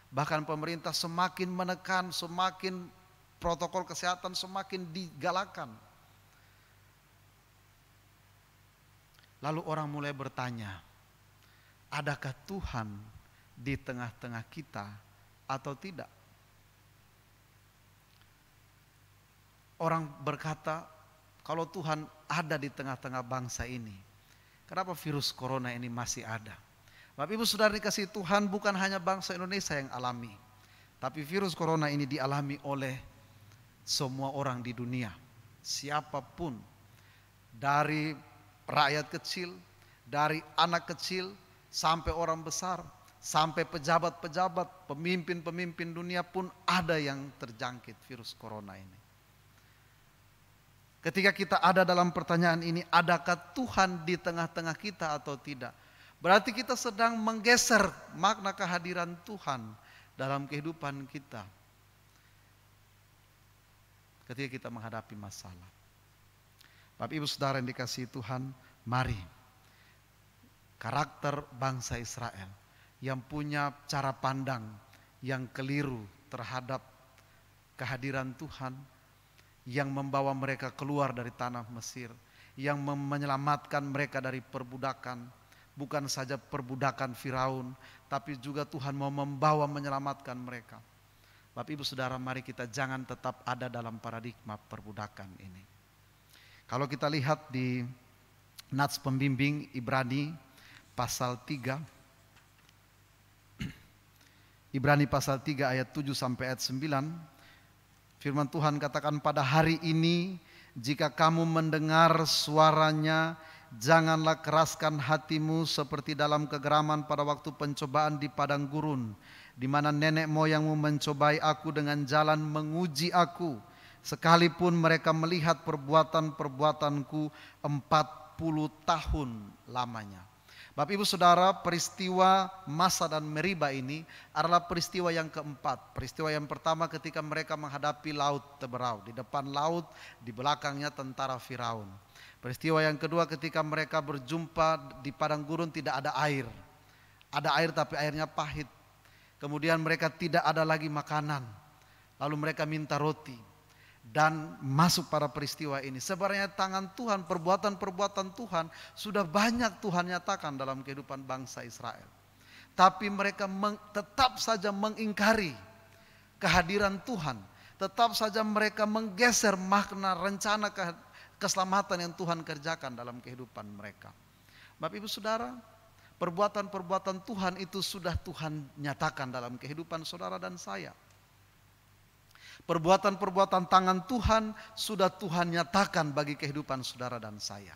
Bahkan pemerintah semakin menekan, semakin protokol kesehatan semakin digalakan. Lalu orang mulai bertanya, adakah Tuhan di tengah-tengah kita atau tidak? Orang berkata, kalau Tuhan ada di tengah-tengah bangsa ini, kenapa virus corona ini masih ada? Bapak Ibu Saudara dikasihi Tuhan, bukan hanya bangsa Indonesia yang alami, tapi virus corona ini dialami oleh semua orang di dunia. Siapapun, dari rakyat kecil, dari anak kecil, sampai orang besar, sampai pejabat-pejabat, pemimpin-pemimpin dunia pun ada yang terjangkit virus corona ini. Ketika kita ada dalam pertanyaan ini, adakah Tuhan di tengah-tengah kita atau tidak? Berarti kita sedang menggeser makna kehadiran Tuhan dalam kehidupan kita. Ketika kita menghadapi masalah. Bapak Ibu Saudara yang dikasihi Tuhan, mari karakter bangsa Israel yang punya cara pandang yang keliru terhadap kehadiran Tuhan, yang membawa mereka keluar dari tanah Mesir, yang menyelamatkan mereka dari perbudakan, bukan saja perbudakan Firaun, tapi juga Tuhan mau membawa menyelamatkan mereka. Bapak Ibu Saudara, mari kita jangan tetap ada dalam paradigma perbudakan ini. Kalau kita lihat di Nats Pembimbing Ibrani pasal 3, Ibrani pasal 3 ayat 7 sampai ayat 9, firman Tuhan katakan, pada hari ini jika kamu mendengar suaranya, janganlah keraskan hatimu seperti dalam kegeraman pada waktu pencobaan di padang gurun, di mana nenek moyangmu mencobai aku dengan jalan menguji aku, sekalipun mereka melihat perbuatan-perbuatanku 40 tahun lamanya. Bapak Ibu Saudara, peristiwa Masa dan Meriba ini adalah peristiwa yang keempat. Peristiwa yang pertama ketika mereka menghadapi laut Teberau, di depan laut, di belakangnya tentara Firaun. Peristiwa yang kedua ketika mereka berjumpa di padang gurun, tidak ada air. Ada air tapi airnya pahit. Kemudian mereka tidak ada lagi makanan. Lalu mereka minta roti. Dan masuk pada peristiwa ini. Sebenarnya tangan Tuhan, perbuatan-perbuatan Tuhan sudah banyak Tuhan nyatakan dalam kehidupan bangsa Israel. Tapi mereka tetap saja mengingkari kehadiran Tuhan. Tetap saja mereka menggeser makna rencana keselamatan yang Tuhan kerjakan dalam kehidupan mereka. Bapak Ibu Saudara, perbuatan-perbuatan Tuhan itu sudah Tuhan nyatakan dalam kehidupan saudara dan saya. Perbuatan-perbuatan tangan Tuhan sudah Tuhan nyatakan bagi kehidupan saudara dan saya.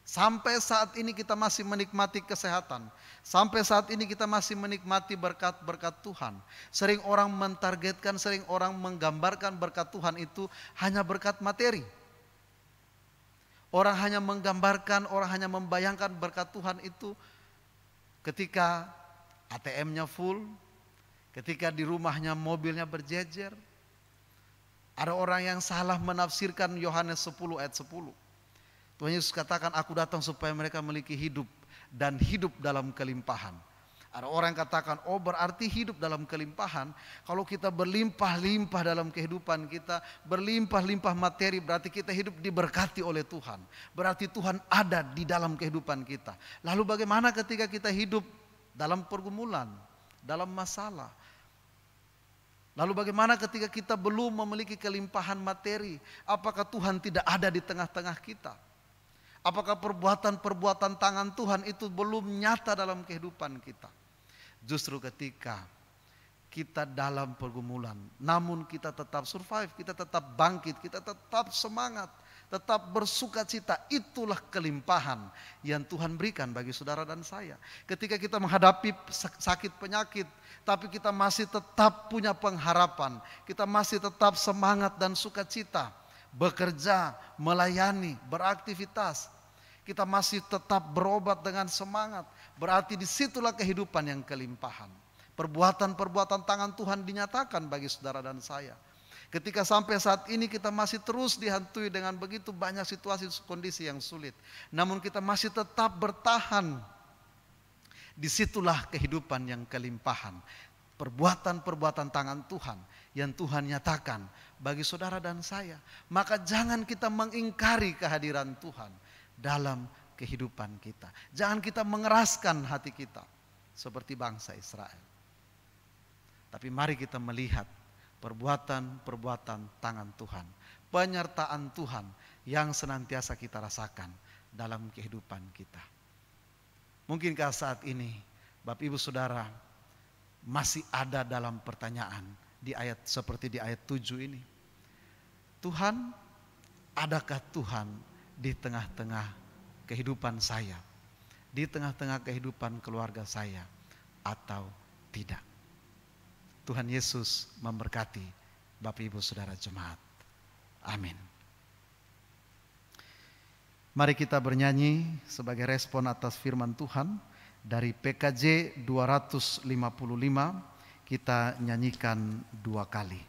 Sampai saat ini kita masih menikmati kesehatan. Sampai saat ini kita masih menikmati berkat-berkat Tuhan. Sering orang mentargetkan, sering orang menggambarkan berkat Tuhan itu hanya berkat materi. Orang hanya menggambarkan, orang hanya membayangkan berkat Tuhan itu ketika ATM-nya full, ketika di rumahnya mobilnya berjejer. Ada orang yang salah menafsirkan Yohanes 10 ayat 10. Tuhan Yesus katakan, aku datang supaya mereka memiliki hidup dan hidup dalam kelimpahan. Ada orang yang katakan, oh berarti hidup dalam kelimpahan. Kalau kita berlimpah-limpah dalam kehidupan kita, berlimpah-limpah materi, berarti kita hidup diberkati oleh Tuhan. Berarti Tuhan ada di dalam kehidupan kita. Lalu bagaimana ketika kita hidup dalam pergumulan, dalam masalah? Lalu bagaimana ketika kita belum memiliki kelimpahan materi? Apakah Tuhan tidak ada di tengah-tengah kita? Apakah perbuatan-perbuatan tangan Tuhan itu belum nyata dalam kehidupan kita? Justru ketika kita dalam pergumulan, namun kita tetap survive, kita tetap bangkit, kita tetap semangat, tetap bersuka cita, itulah kelimpahan yang Tuhan berikan bagi saudara dan saya. Ketika kita menghadapi sakit penyakit, tapi kita masih tetap punya pengharapan, kita masih tetap semangat dan sukacita, bekerja, melayani, beraktivitas, kita masih tetap berobat dengan semangat, berarti disitulah kehidupan yang kelimpahan. Perbuatan-perbuatan tangan Tuhan dinyatakan bagi saudara dan saya. Ketika sampai saat ini kita masih terus dihantui dengan begitu banyak situasi kondisi yang sulit, namun kita masih tetap bertahan. Disitulah kehidupan yang kelimpahan. Perbuatan-perbuatan tangan Tuhan yang Tuhan nyatakan bagi saudara dan saya. Maka jangan kita mengingkari kehadiran Tuhan dalam kehidupan kita. Jangan kita mengeraskan hati kita seperti bangsa Israel. Tapi mari kita melihat perbuatan-perbuatan tangan Tuhan. penyertaan Tuhan yang senantiasa kita rasakan dalam kehidupan kita. Mungkinkah saat ini Bapak Ibu Saudara masih ada dalam pertanyaan di ayat seperti di ayat 7 ini? Tuhan, adakah Tuhan di tengah-tengah kehidupan saya, di tengah-tengah kehidupan keluarga saya, atau tidak? Tuhan Yesus memberkati Bapak Ibu Saudara jemaat. Amin. Mari kita bernyanyi sebagai respon atas firman Tuhan dari PKJ 255. Kita nyanyikan 2 kali.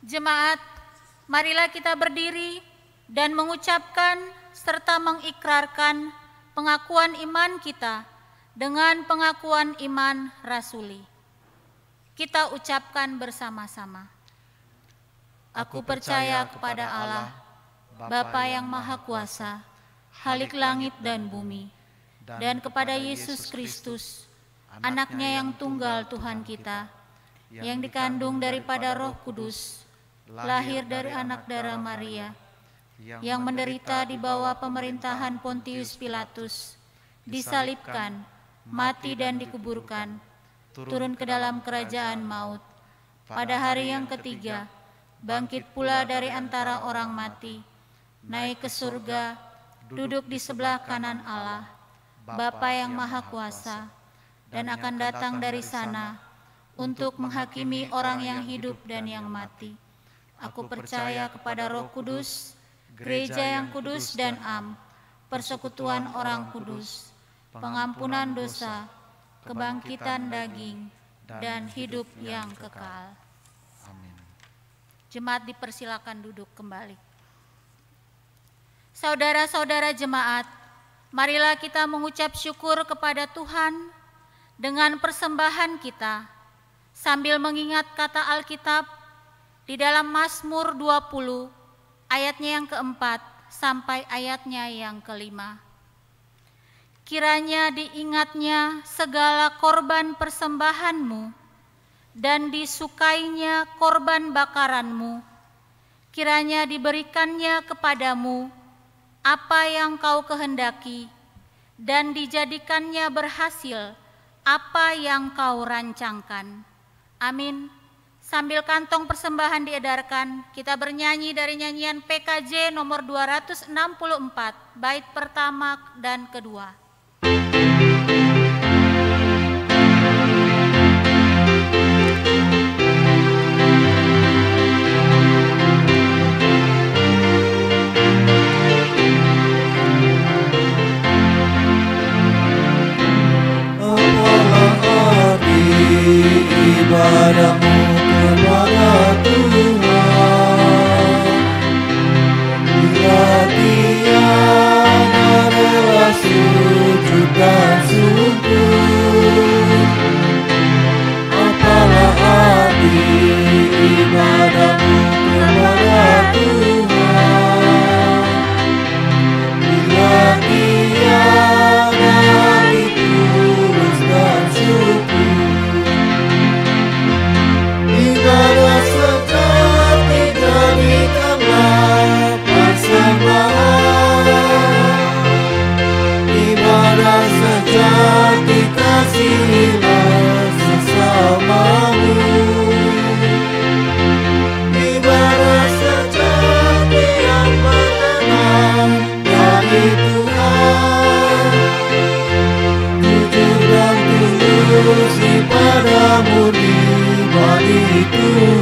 Jemaat, marilah kita berdiri dan mengucapkan serta mengikrarkan pengakuan iman kita dengan pengakuan iman rasuli. Kita ucapkan bersama-sama. Aku percaya kepada Allah, Bapa yang Maha Kuasa, Khalik langit dan bumi, dan kepada Yesus Kristus, Anaknya yang tunggal Tuhan kita, yang dikandung daripada Roh Kudus, lahir dari anak darah Maria, yang menderita di bawah pemerintahan Pontius Pilatus, disalibkan, mati dan dikuburkan, turun ke dalam kerajaan maut. Pada hari yang ketiga, bangkit pula dari antara orang mati, naik ke surga, duduk di sebelah kanan Allah, Bapa yang Maha Kuasa, dan akan datang dari sana untuk menghakimi orang yang hidup dan yang mati. Aku percaya kepada Roh Kudus, gereja yang kudus dan am, persekutuan orang kudus, pengampunan dosa, kebangkitan daging, dan hidup yang kekal. Amin. Jemaat dipersilakan duduk kembali. Saudara-saudara jemaat, marilah kita mengucap syukur kepada Tuhan dengan persembahan kita, sambil mengingat kata Alkitab di dalam Mazmur 20 ayatnya yang keempat sampai ayatnya yang kelima. Kiranya diingatnya segala korban persembahanmu dan disukainya korban bakaranmu. Kiranya diberikannya kepadamu apa yang kau kehendaki dan dijadikannya berhasil apa yang kau rancangkan. Amin. Sambil kantong persembahan diedarkan, kita bernyanyi dari nyanyian PKJ nomor 264, bait pertama dan kedua. Ibadahmu kepada Tuhan, bila Dia adalah sujud dan syukur. Apalah arti ibadahmu kepada Tuhan, bila Dia dari tulus dan syukur. Ibadah sejati jadikanlah persembahan, ibadah sejati kasihilah sesamamu, ibadah sejati yang berkenan dari Tuhan, jujur dan tulus ibadahmu bagi Tuhan.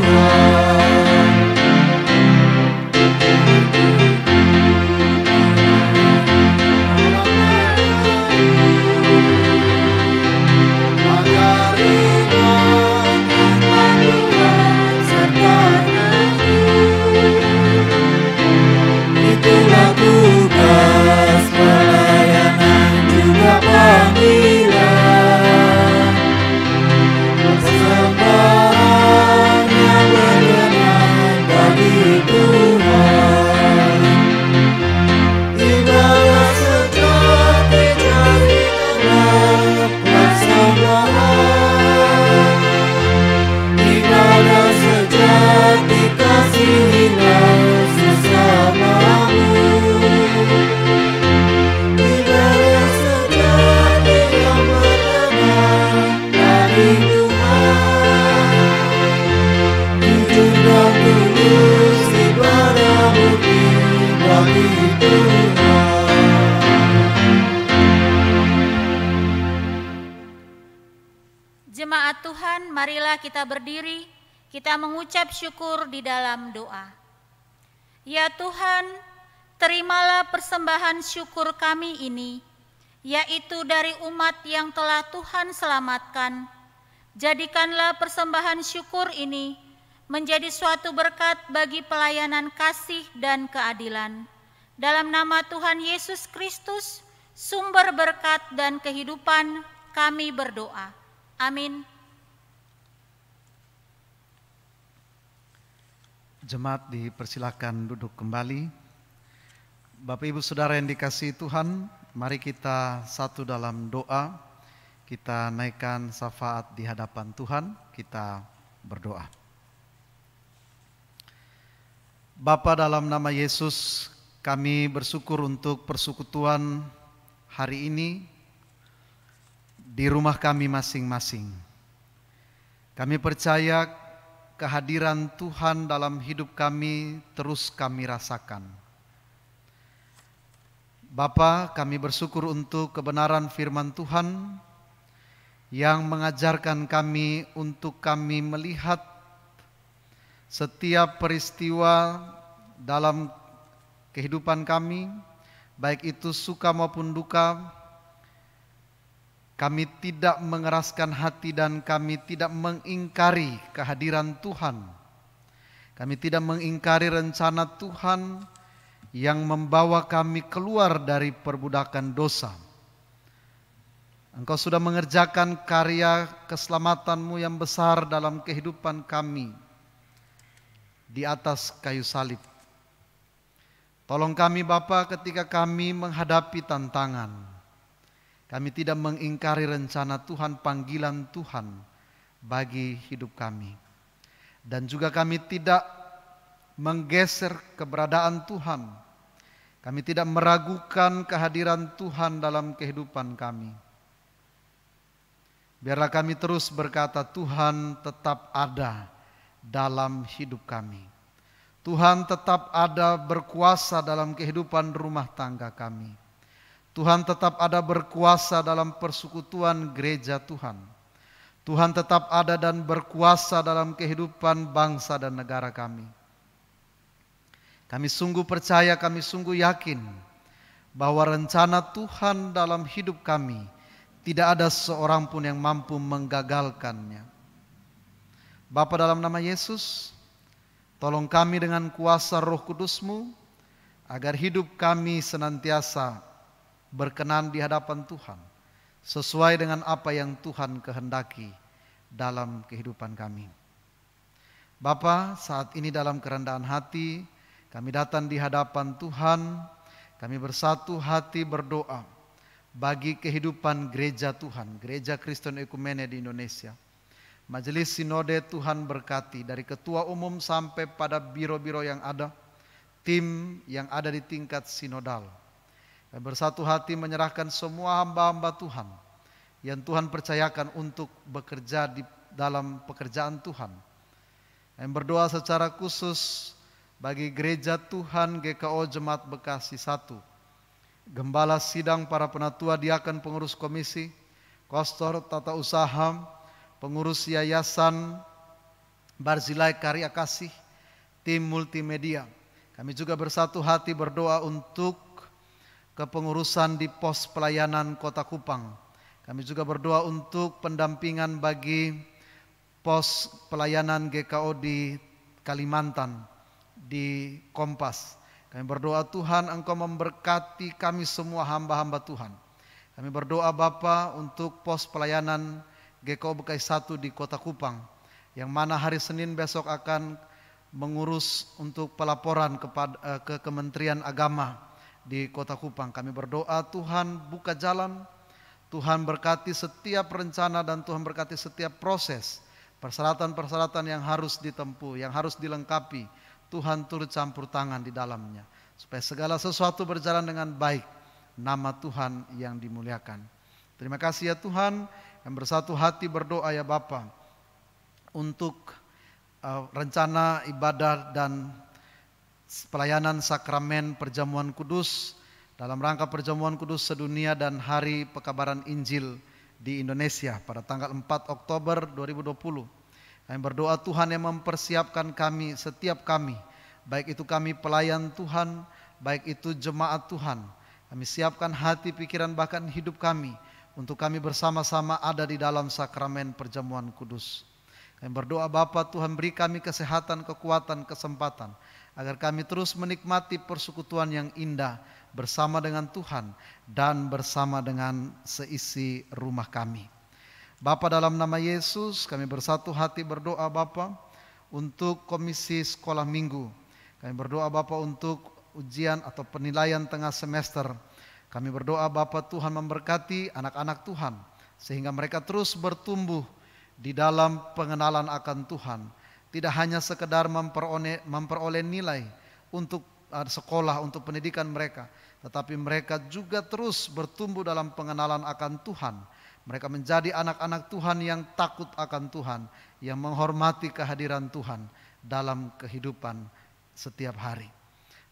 Agar iman Tuhan sertakanmu, itulah tugas pelayanan juga panggilan. Persembahan yang berkenan bagi Tuhan, ibadah sejati jadikanlah persembahan, ibadah sejati kasihilah sesamamu, ibadah sejati yang berkenan dari Jemaat Tuhan, marilah kita berdiri, kita mengucap syukur di dalam doa. Ya Tuhan, terimalah persembahan syukur kami ini, yaitu dari umat yang telah Tuhan selamatkan. Jadikanlah persembahan syukur ini menjadi suatu berkat bagi pelayanan kasih dan keadilan. Dalam nama Tuhan Yesus Kristus, sumber berkat dan kehidupan, kami berdoa. Amin. Jemaat dipersilakan duduk kembali. Bapak Ibu Saudara yang dikasihi Tuhan, mari kita satu dalam doa. Kita naikkan syafaat di hadapan Tuhan, kita berdoa. Bapa, dalam nama Yesus, kami bersyukur untuk persekutuan hari ini di rumah kami masing-masing. Kami percaya kehadiran Tuhan dalam hidup kami terus kami rasakan. Bapa, kami bersyukur untuk kebenaran firman Tuhan yang mengajarkan kami untuk kami melihat setiap peristiwa dalam kehidupan kami, baik itu suka maupun duka. Kami tidak mengeraskan hati dan kami tidak mengingkari kehadiran Tuhan. Kami tidak mengingkari rencana Tuhan yang membawa kami keluar dari perbudakan dosa. Engkau sudah mengerjakan karya keselamatan-Mu yang besar dalam kehidupan kami di atas kayu salib. Tolong kami Bapa ketika kami menghadapi tantangan. Kami tidak mengingkari rencana Tuhan, panggilan Tuhan bagi hidup kami. Dan juga kami tidak menggeser keberadaan Tuhan. Kami tidak meragukan kehadiran Tuhan dalam kehidupan kami. Biarlah kami terus berkata, Tuhan tetap ada dalam hidup kami. Tuhan tetap ada berkuasa dalam kehidupan rumah tangga kami. Tuhan tetap ada berkuasa dalam persekutuan gereja Tuhan. Tuhan tetap ada dan berkuasa dalam kehidupan bangsa dan negara kami. Kami sungguh percaya, kami sungguh yakin bahwa rencana Tuhan dalam hidup kami tidak ada seorang pun yang mampu menggagalkannya. Bapa, dalam nama Yesus, tolong kami dengan kuasa Roh Kudus-Mu agar hidup kami senantiasa berkenan di hadapan Tuhan, sesuai dengan apa yang Tuhan kehendaki dalam kehidupan kami. Bapa, saat ini dalam kerendahan hati kami datang di hadapan Tuhan. Kami bersatu hati berdoa bagi kehidupan gereja Tuhan, Gereja Kristen Ekumene di Indonesia. Majelis Sinode Tuhan berkati, dari ketua umum sampai pada biro-biro yang ada, tim yang ada di tingkat sinodal. Kami bersatu hati menyerahkan semua hamba-hamba Tuhan yang Tuhan percayakan untuk bekerja di dalam pekerjaan Tuhan. Kami berdoa secara khusus bagi gereja Tuhan GKO Jemaat Bekasi 1, Gembala Sidang, para penatua, diaken, pengurus komisi, kostor tata usaha, pengurus yayasan Barzilai Karya Kasih, tim multimedia. Kami juga bersatu hati berdoa untuk kepengurusan di pos pelayanan Kota Kupang. Kami juga berdoa untuk pendampingan bagi pos pelayanan GKO di Kalimantan, di Kompas. Kami berdoa, Tuhan, Engkau memberkati kami semua hamba-hamba Tuhan. Kami berdoa Bapa untuk pos pelayanan GKO Bekasi 1 di Kota Kupang, yang mana hari Senin besok akan mengurus untuk pelaporan ke Kementerian Agama di Kota Kupang. Kami berdoa, Tuhan buka jalan, Tuhan berkati setiap rencana, dan Tuhan berkati setiap proses, persyaratan-persyaratan yang harus ditempuh, yang harus dilengkapi. Tuhan turut campur tangan di dalamnya, supaya segala sesuatu berjalan dengan baik, nama Tuhan yang dimuliakan. Terima kasih ya Tuhan, yang bersatu hati berdoa ya Bapa untuk rencana ibadah dan pelayanan sakramen perjamuan kudus dalam rangka perjamuan kudus sedunia dan hari pekabaran Injil di Indonesia pada tanggal 4 Oktober 2020. Kami berdoa Tuhan yang mempersiapkan kami, setiap kami, baik itu kami pelayan Tuhan, baik itu jemaat Tuhan. Kami siapkan hati, pikiran, bahkan hidup kami untuk kami bersama-sama ada di dalam sakramen perjamuan kudus. Kami berdoa Bapa, Tuhan beri kami kesehatan, kekuatan, kesempatan, agar kami terus menikmati persekutuan yang indah bersama dengan Tuhan dan bersama dengan seisi rumah kami. Bapa, dalam nama Yesus kami bersatu hati berdoa Bapa untuk komisi sekolah minggu. Kami berdoa Bapa untuk ujian atau penilaian tengah semester. Kami berdoa Bapa, Tuhan memberkati anak-anak Tuhan sehingga mereka terus bertumbuh di dalam pengenalan akan Tuhan. Tidak hanya sekedar memperoleh nilai untuk sekolah, untuk pendidikan mereka, tetapi mereka juga terus bertumbuh dalam pengenalan akan Tuhan. Mereka menjadi anak-anak Tuhan yang takut akan Tuhan, yang menghormati kehadiran Tuhan dalam kehidupan setiap hari.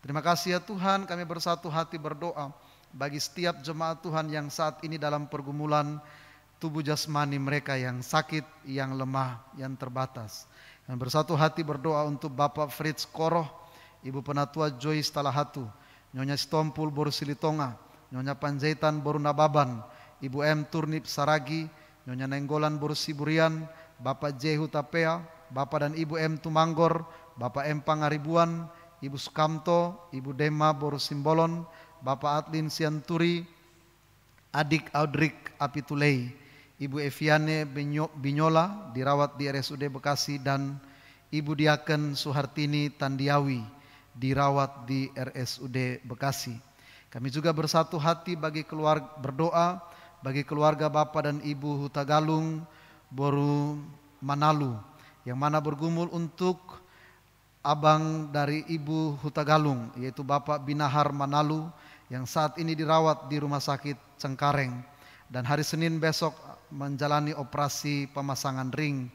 Terima kasih ya Tuhan, kami bersatu hati berdoa bagi setiap jemaat Tuhan yang saat ini dalam pergumulan tubuh jasmani mereka yang sakit, yang lemah, yang terbatas. Kami bersatu hati berdoa untuk Bapak Fritz Koroh, Ibu Penatua Joyce Talahatu, Nyonya Stompul Boru Silitonga, Nyonya Panjaitan Boru Nababan, Ibu M Turnip Saragi, Nyonya Nenggolan Boru Siburian, Bapak J Hutapea, Bapak dan Ibu M Tumanggor, Bapak M Pangaribuan, Ibu Sukamto, Ibu Dema Boru Simbolon, Bapak Adlin Sianturi, Adik Audrik Apitulei, Ibu Eviane Binyola dirawat di RSUD Bekasi, dan Ibu Diaken Suhartini Tandiawi dirawat di RSUD Bekasi. Kami juga bersatu hati bagi keluarga, berdoa bagi keluarga Bapak dan Ibu Hutagalung Boru Manalu, yang mana bergumul untuk abang dari Ibu Hutagalung, yaitu Bapak Binahar Manalu, yang saat ini dirawat di Rumah Sakit Cengkareng. Dan hari Senin besok menjalani operasi pemasangan ring.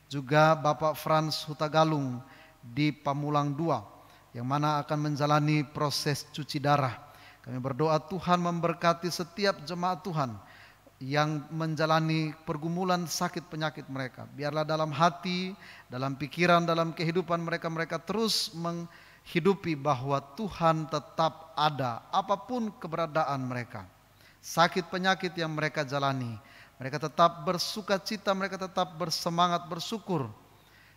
Juga Bapak Frans Hutagalung di Pamulang 2 yang mana akan menjalani proses cuci darah. Kami berdoa Tuhan memberkati setiap jemaat Tuhan yang menjalani pergumulan sakit penyakit mereka. Biarlah dalam hati, dalam pikiran, dalam kehidupan mereka, mereka terus menghidupi bahwa Tuhan tetap ada apapun keberadaan mereka. Sakit penyakit yang mereka jalani, mereka tetap bersuka cita, mereka tetap bersemangat, bersyukur,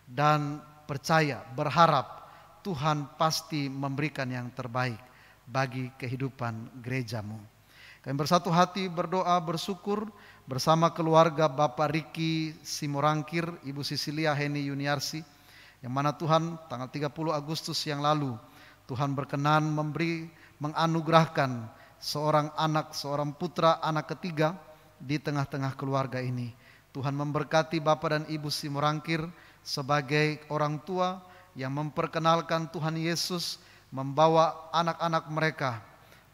dan percaya, berharap Tuhan pasti memberikan yang terbaik bagi kehidupan gerejamu. Kami bersatu hati berdoa, bersyukur bersama keluarga Bapak Riki Simorangkir, Ibu Sisilia Heni Yuniarsi, yang mana Tuhan tanggal 30 Agustus yang lalu Tuhan berkenan menganugerahkan seorang anak, seorang putra, anak ketiga di tengah-tengah keluarga ini. Tuhan memberkati Bapak dan Ibu Simorangkir sebagai orang tua yang memperkenalkan Tuhan Yesus, membawa anak-anak mereka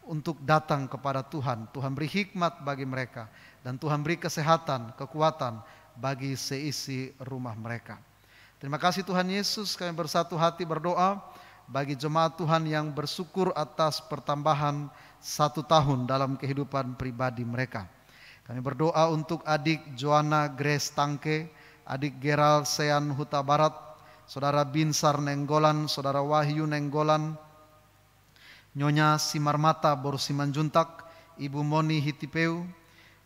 untuk datang kepada Tuhan. Tuhan beri hikmat bagi mereka dan Tuhan beri kesehatan, kekuatan bagi seisi rumah mereka. Terima kasih Tuhan Yesus. Kami bersatu hati berdoa bagi jemaat Tuhan yang bersyukur atas pertambahan 1 tahun dalam kehidupan pribadi mereka. Kami berdoa untuk adik Joanna Grace Tangke, adik Gerald Sean Huta Barat, saudara Binsar Nenggolan, saudara Wahyu Nenggolan, Nyonya Simarmata Borsimanjuntak, Ibu Moni Hitipeu,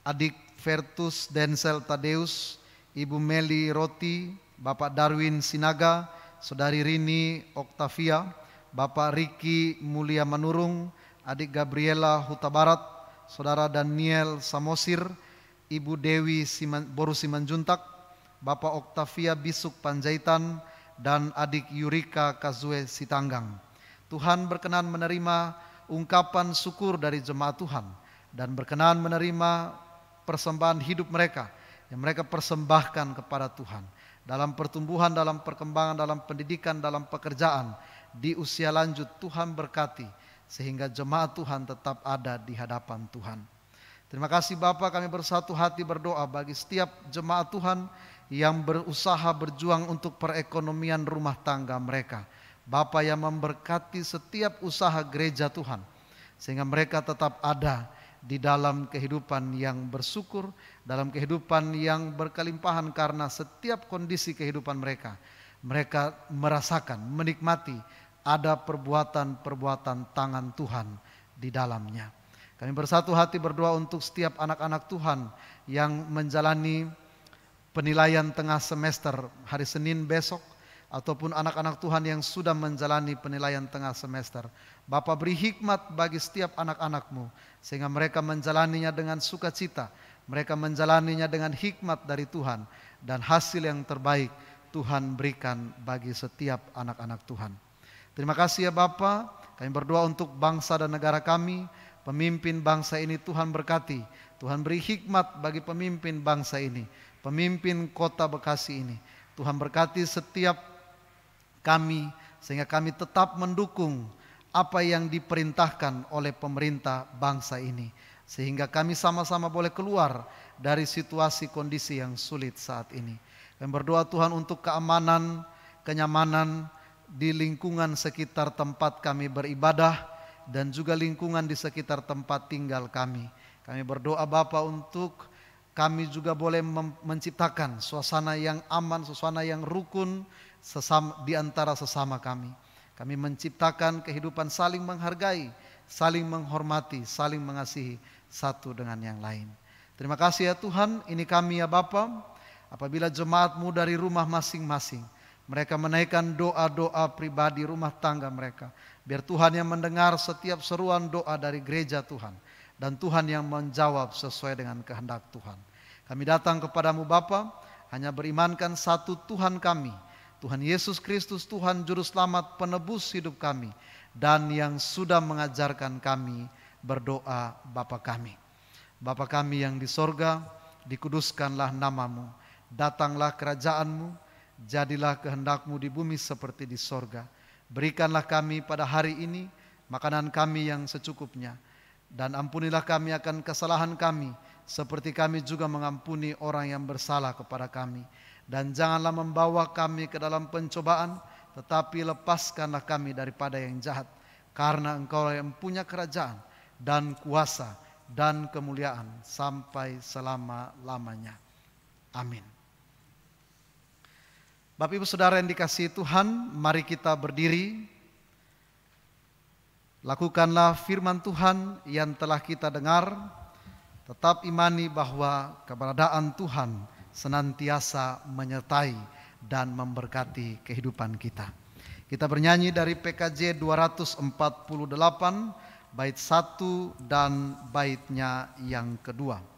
adik Vertus Denzel Tadeus, Ibu Meli Roti, Bapak Darwin Sinaga, saudari Rini Oktavia, Bapak Riki Mulia Manurung, adik Gabriela Huta Barat, saudara Daniel Samosir, Ibu Dewi Boru Simanjuntak, Bapak Oktavia Bisuk Panjaitan, dan adik Yurika Kazue Sitanggang. Tuhan berkenan menerima ungkapan syukur dari jemaat Tuhan dan berkenan menerima persembahan hidup mereka yang mereka persembahkan kepada Tuhan dalam pertumbuhan, dalam perkembangan, dalam pendidikan, dalam pekerjaan, di usia lanjut. Tuhan berkati sehingga jemaat Tuhan tetap ada di hadapan Tuhan. Terima kasih Bapak, kami bersatu hati berdoa bagi setiap jemaat Tuhan yang berusaha berjuang untuk perekonomian rumah tangga mereka. Bapak yang memberkati setiap usaha gereja Tuhan sehingga mereka tetap ada di dalam kehidupan yang bersyukur, dalam kehidupan yang berkelimpahan karena setiap kondisi kehidupan mereka merasakan, menikmati ada perbuatan-perbuatan tangan Tuhan di dalamnya. Kami bersatu hati berdoa untuk setiap anak-anak Tuhan yang menjalani penilaian tengah semester hari Senin besok, ataupun anak-anak Tuhan yang sudah menjalani penilaian tengah semester. Bapa beri hikmat bagi setiap anak-anak-Mu sehingga mereka menjalaninya dengan sukacita, mereka menjalaninya dengan hikmat dari Tuhan, dan hasil yang terbaik Tuhan berikan bagi setiap anak-anak Tuhan. Terima kasih ya Bapa, kami berdoa untuk bangsa dan negara kami, pemimpin bangsa ini Tuhan berkati, Tuhan beri hikmat bagi pemimpin bangsa ini, pemimpin kota Bekasi ini. Tuhan berkati setiap kami sehingga kami tetap mendukung apa yang diperintahkan oleh pemerintah bangsa ini, sehingga kami sama-sama boleh keluar dari situasi kondisi yang sulit saat ini. Kami berdoa Tuhan untuk keamanan, kenyamanan di lingkungan sekitar tempat kami beribadah dan juga lingkungan di sekitar tempat tinggal kami. Kami berdoa Bapa untuk kami juga boleh menciptakan suasana yang aman, suasana yang rukun di antara sesama kami. Kami menciptakan kehidupan saling menghargai, saling menghormati, saling mengasihi satu dengan yang lain. Terima kasih ya Tuhan, ini kami ya Bapa. Apabila jemaat-Mu dari rumah masing-masing, mereka menaikkan doa-doa pribadi rumah tangga mereka, biar Tuhan yang mendengar setiap seruan doa dari gereja Tuhan, dan Tuhan yang menjawab sesuai dengan kehendak Tuhan. Kami datang kepadamu Bapa, hanya berimankan satu Tuhan kami, Tuhan Yesus Kristus, Tuhan Juru Selamat, penebus hidup kami, dan yang sudah mengajarkan kami berdoa Bapa kami. Bapa kami yang di sorga, dikuduskanlah namamu, datanglah kerajaan-Mu, jadilah kehendak-Mu di bumi seperti di sorga. Berikanlah kami pada hari ini makanan kami yang secukupnya, dan ampunilah kami akan kesalahan kami, seperti kami juga mengampuni orang yang bersalah kepada kami. Dan janganlah membawa kami ke dalam pencobaan, tetapi lepaskanlah kami daripada yang jahat. Karena Engkau yang punya kerajaan dan kuasa dan kemuliaan sampai selama-lamanya. Amin. Bapak Ibu Saudara yang dikasihi Tuhan, mari kita berdiri. Lakukanlah firman Tuhan yang telah kita dengar. Tetap imani bahwa keberadaan Tuhan senantiasa menyertai dan memberkati kehidupan kita. Kita bernyanyi dari PKJ 248, bait 1 dan baitnya yang kedua.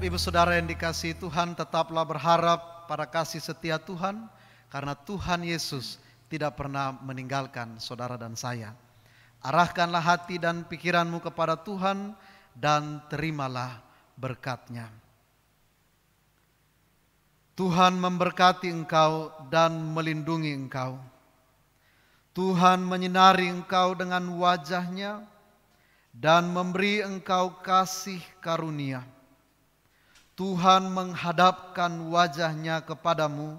Ibu saudara yang dikasihi Tuhan, tetaplah berharap pada kasih setia Tuhan, karena Tuhan Yesus tidak pernah meninggalkan saudara dan saya. Arahkanlah hati dan pikiranmu kepada Tuhan dan terimalah berkat-Nya. Tuhan memberkati engkau dan melindungi engkau. Tuhan menyinari engkau dengan wajah-Nya dan memberi engkau kasih karunia. Tuhan menghadapkan wajah-Nya kepadamu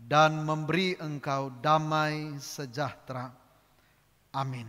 dan memberi engkau damai sejahtera. Amin.